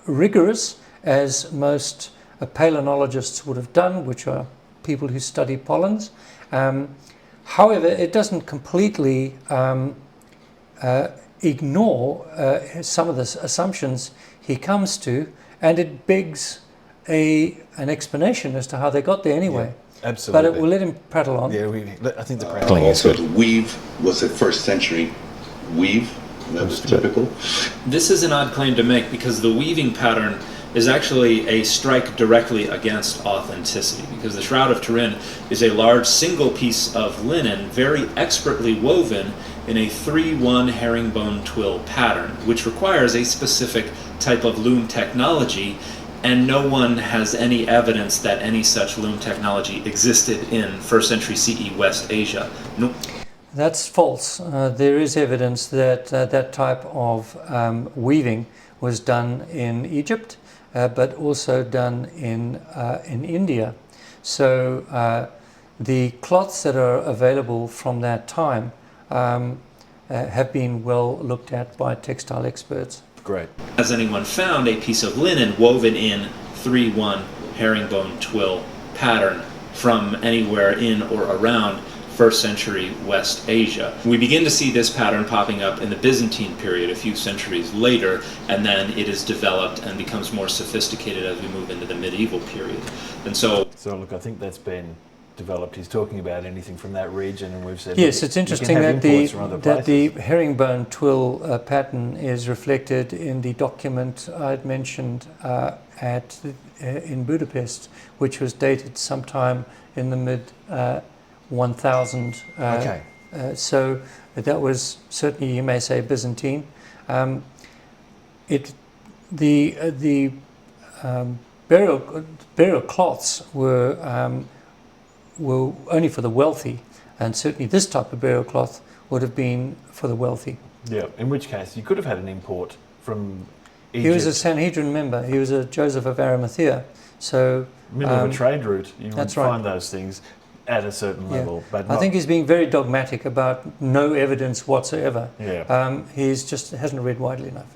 rigorous as most palynologists would have done, which are people who study pollens. However, it doesn't completely ignore some of the assumptions he comes to, and it begs an explanation as to how they got there anyway. Yeah, absolutely. But we'll let him prattle on. Yeah, I think the prattling is also, good. the weave was a first century weave. That was typical. This is an odd claim to make because the weaving pattern is actually a strike directly against authenticity, because the Shroud of Turin is a large single piece of linen, very expertly woven in a 3-1 herringbone twill pattern, which requires a specific type of loom technology, and no one has any evidence that any such loom technology existed in 1st century CE West Asia. No. That's false. There is evidence that that type of weaving was done in Egypt, but also done in India. So the cloths that are available from that time have been well looked at by textile experts. Great. Has anyone found a piece of linen woven in 3-1 herringbone twill pattern from anywhere in or around 1st century West Asia? We begin to see this pattern popping up in the Byzantine period a few centuries later, and then it is developed and becomes more sophisticated as we move into the medieval period. And so look, I think that's been developed. He's talking about anything from that region, and we've said yes, it's interesting that the herringbone twill pattern is reflected in the document I'd mentioned in Budapest, which was dated sometime in the mid 1000. Okay. So that was certainly, you may say, Byzantine. The burial cloths were only for the wealthy, and certainly this type of burial cloth would have been for the wealthy. Yeah, in which case you could have had an import from Egypt. He was a Sanhedrin member. He was a Joseph of Arimathea. So middle of a trade route. You would that's right. find those things at a certain level. But I think he's being very dogmatic about no evidence whatsoever. Yeah. He's just hasn't read widely enough.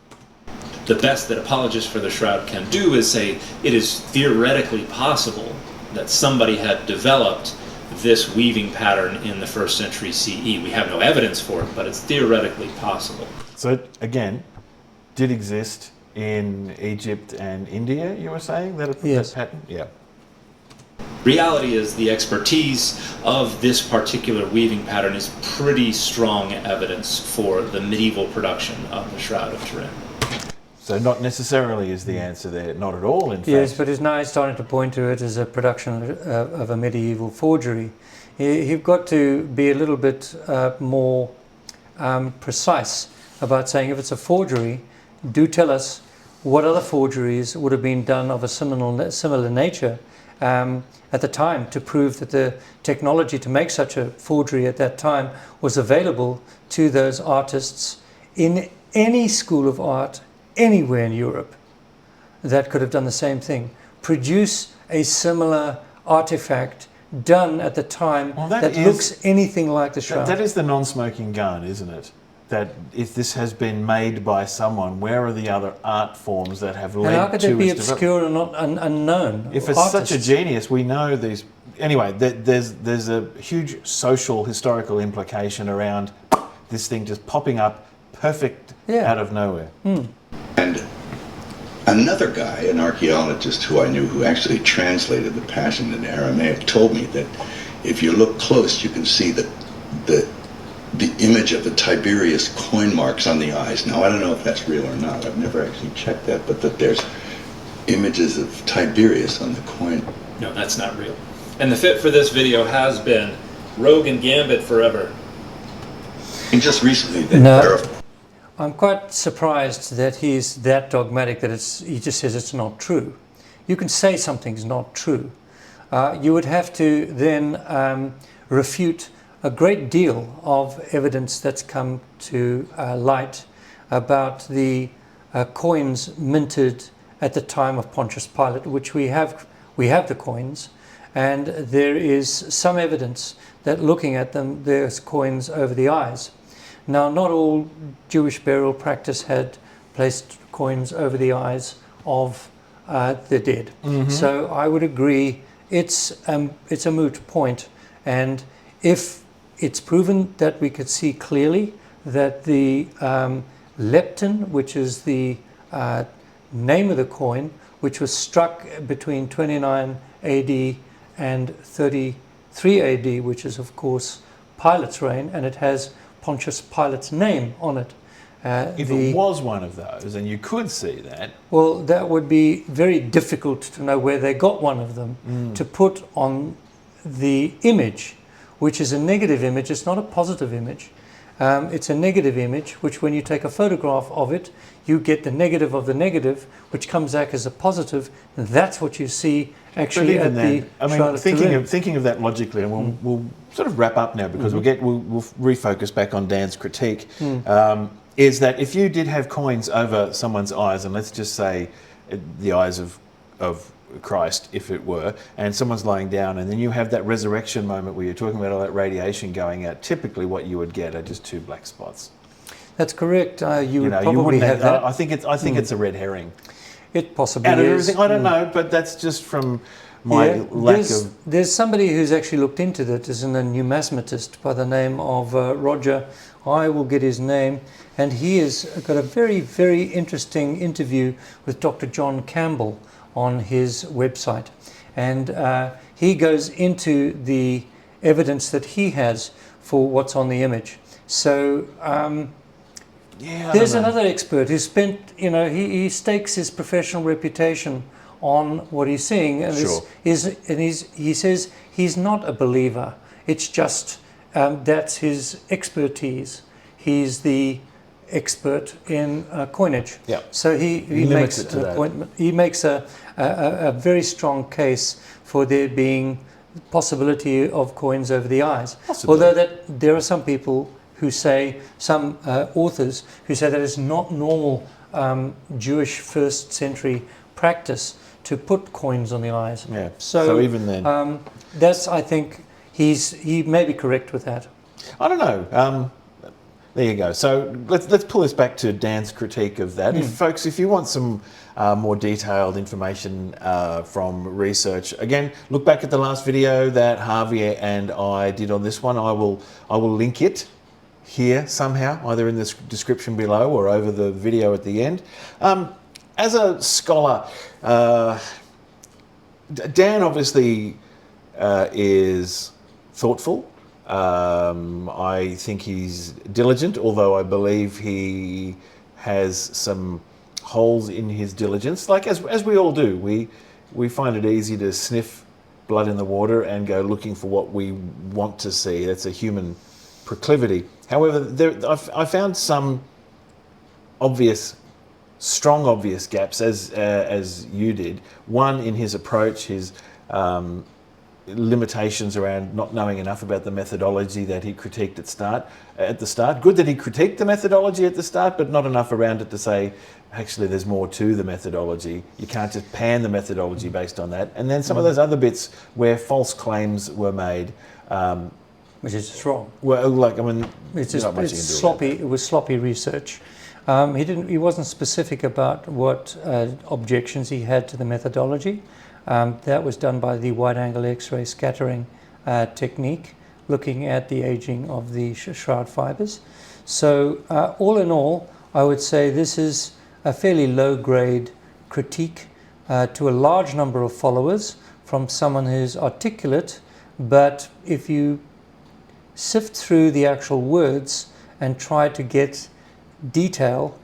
The best that apologists for the Shroud can do is say it is theoretically possible that somebody had developed this weaving pattern in the 1st century CE. We have no evidence for it, but it's theoretically possible. So again, did exist in Egypt and India, you were saying? Yes. That pattern? Yeah. Reality is the expertise of this particular weaving pattern is pretty strong evidence for the medieval production of the Shroud of Turin. So not necessarily is the answer there, not at all in fact. Yes, but it's now starting to point to it as a production of a medieval forgery. You've got to be a little bit more precise about saying if it's a forgery, do tell us what other forgeries would have been done of a similar nature at the time to prove that the technology to make such a forgery at that time was available to those artists in any school of art anywhere in Europe that could have done the same thing. Produce a similar artifact done at the time that looks anything like the Shroud. That is the non-smoking gun, isn't it? That if this has been made by someone, where are the other art forms that have led to its how could it be obscure and not unknown? If it's such a genius, we know these. Anyway, there's a huge social, historical implication around this thing just popping up perfect out of nowhere. And another guy, an archaeologist who I knew who actually translated the Passion into Aramaic, told me that if you look close, you can see the image of the Tiberius coin marks on the eyes. Now, I don't know if that's real or not. I've never actually checked that, but that there's images of Tiberius on the coin. No, that's not real. And the fit for this video has been Rogue and Gambit forever. And just recently, they verified. I'm quite surprised that he's that dogmatic that he just says it's not true. You can say something's not true. You would have to then refute a great deal of evidence that's come to light about the coins minted at the time of Pontius Pilate, which we have the coins, and there is some evidence that looking at them, there's coins over the eyes. Now, not all Jewish burial practice had placed coins over the eyes of the dead. So I would agree it's a moot point, and if it's proven that we could see clearly that the lepton, which is the name of the coin, which was struck between 29 AD and 33 AD, which is of course Pilate's reign, and it has Pontius Pilate's name on it. If it was one of those, and you could see that. Well, that would be very difficult to know where they got one of them to put on the image, which is a negative image. It's not a positive image. It's a negative image, which when you take a photograph of it, you get the negative of the negative, which comes back as a positive, and that's what you see actually at the Shroud of Turin. Thinking of that logically, and we'll sort of wrap up now because we'll refocus back on Dan's critique. Is that if you did have coins over someone's eyes, and let's just say the eyes of Christ, if it were, and someone's lying down, and then you have that resurrection moment where you're talking about all that radiation going out, typically what you would get are just two black spots. That's correct. You would probably have that. I think it's a red herring. It possibly Out of is. everything, I don't know, but that's just from my lack of... There's somebody who's actually looked into that, is a numismatist by the name of Roger. I will get his name. And he has got a very, very interesting interview with Dr. John Campbell on his website. And he goes into the evidence that he has for what's on the image. So there's another expert who spent, he stakes his professional reputation on what he's seeing. And he says he's not a believer. It's just that's his expertise. He's the expert in coinage. Yeah. So he makes an appointment. He makes a very strong case for there being possibility of coins over the eyes. Possibly. Although there are some people who say, some authors who say that it's not normal Jewish first century practice to put coins on the eyes. Yeah. So even then, that's, I think he may be correct with that. I don't know. There you go. So let's pull this back to Dan's critique of that. If you want some more detailed information from research, again, look back at the last video that Harvey and I did on this one. I will link it here somehow, either in the description below or over the video at the end. As a scholar, Dan obviously is thoughtful. I think he's diligent, although I believe he has some holes in his diligence, like as we all do. We find it easy to sniff blood in the water and go looking for what we want to see. That's a human proclivity. However, I found some strong obvious gaps, as you did. One, in his approach, his limitations around not knowing enough about the methodology that he critiqued at the start. Good that he critiqued the methodology at the start, but not enough around it to say, actually, there's more to the methodology. You can't just pan the methodology based on that. And then some of those other bits where false claims were made, which is just wrong. Well, like, I mean, it's not much you can do sloppy. It was sloppy research. He wasn't specific about what objections he had to the methodology. That was done by the wide-angle X-ray scattering technique, looking at the aging of the shroud fibers. So all in all, I would say this is a fairly low-grade critique to a large number of followers from someone who's articulate, but if you sift through the actual words and try to get detail,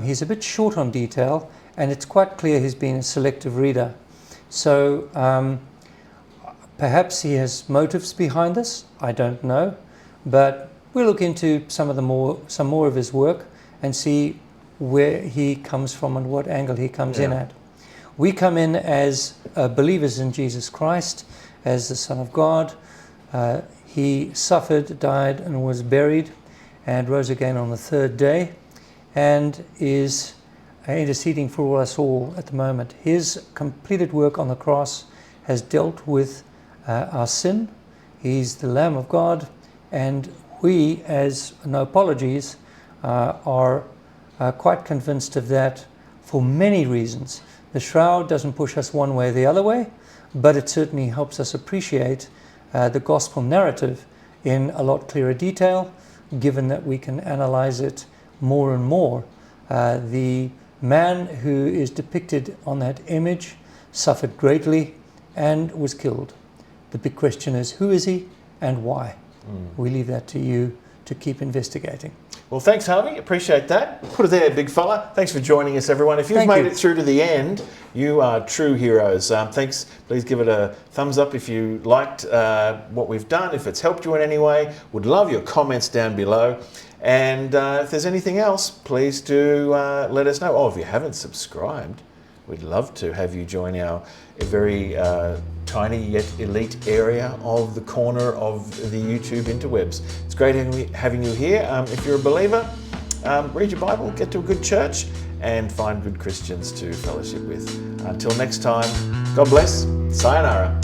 he's a bit short on detail, and it's quite clear he's been a selective reader. So perhaps he has motives behind this, I don't know, but we'll look into some more of his work and see where he comes from and what angle he comes in at. We come in as believers in Jesus Christ, as the Son of God. He suffered, died, and was buried, and rose again on the third day, and is interceding for us all at the moment. His completed work on the cross has dealt with our sin. He's the Lamb of God, and we, as No Apologies, are quite convinced of that for many reasons. The Shroud doesn't push us one way or the other way, but it certainly helps us appreciate the gospel narrative in a lot clearer detail, given that we can analyze it more and more. The man who is depicted on that image suffered greatly and was killed. The big question is, who is he and why? We leave that to you to keep investigating. Well, thanks, Harvey. Appreciate that. Put it there, big fella. Thanks for joining us, everyone. If you've made it through to the end, you are true heroes. Thanks. Please give it a thumbs up if you liked what we've done, if it's helped you in any way. Would love your comments down below. And if there's anything else, please do let us know. Oh, if you haven't subscribed, we'd love to have you join our very tiny yet elite area of the corner of the YouTube interwebs. It's great having you here. If you're a believer, read your Bible, get to a good church, and find good Christians to fellowship with. Until next time, God bless. Sayonara.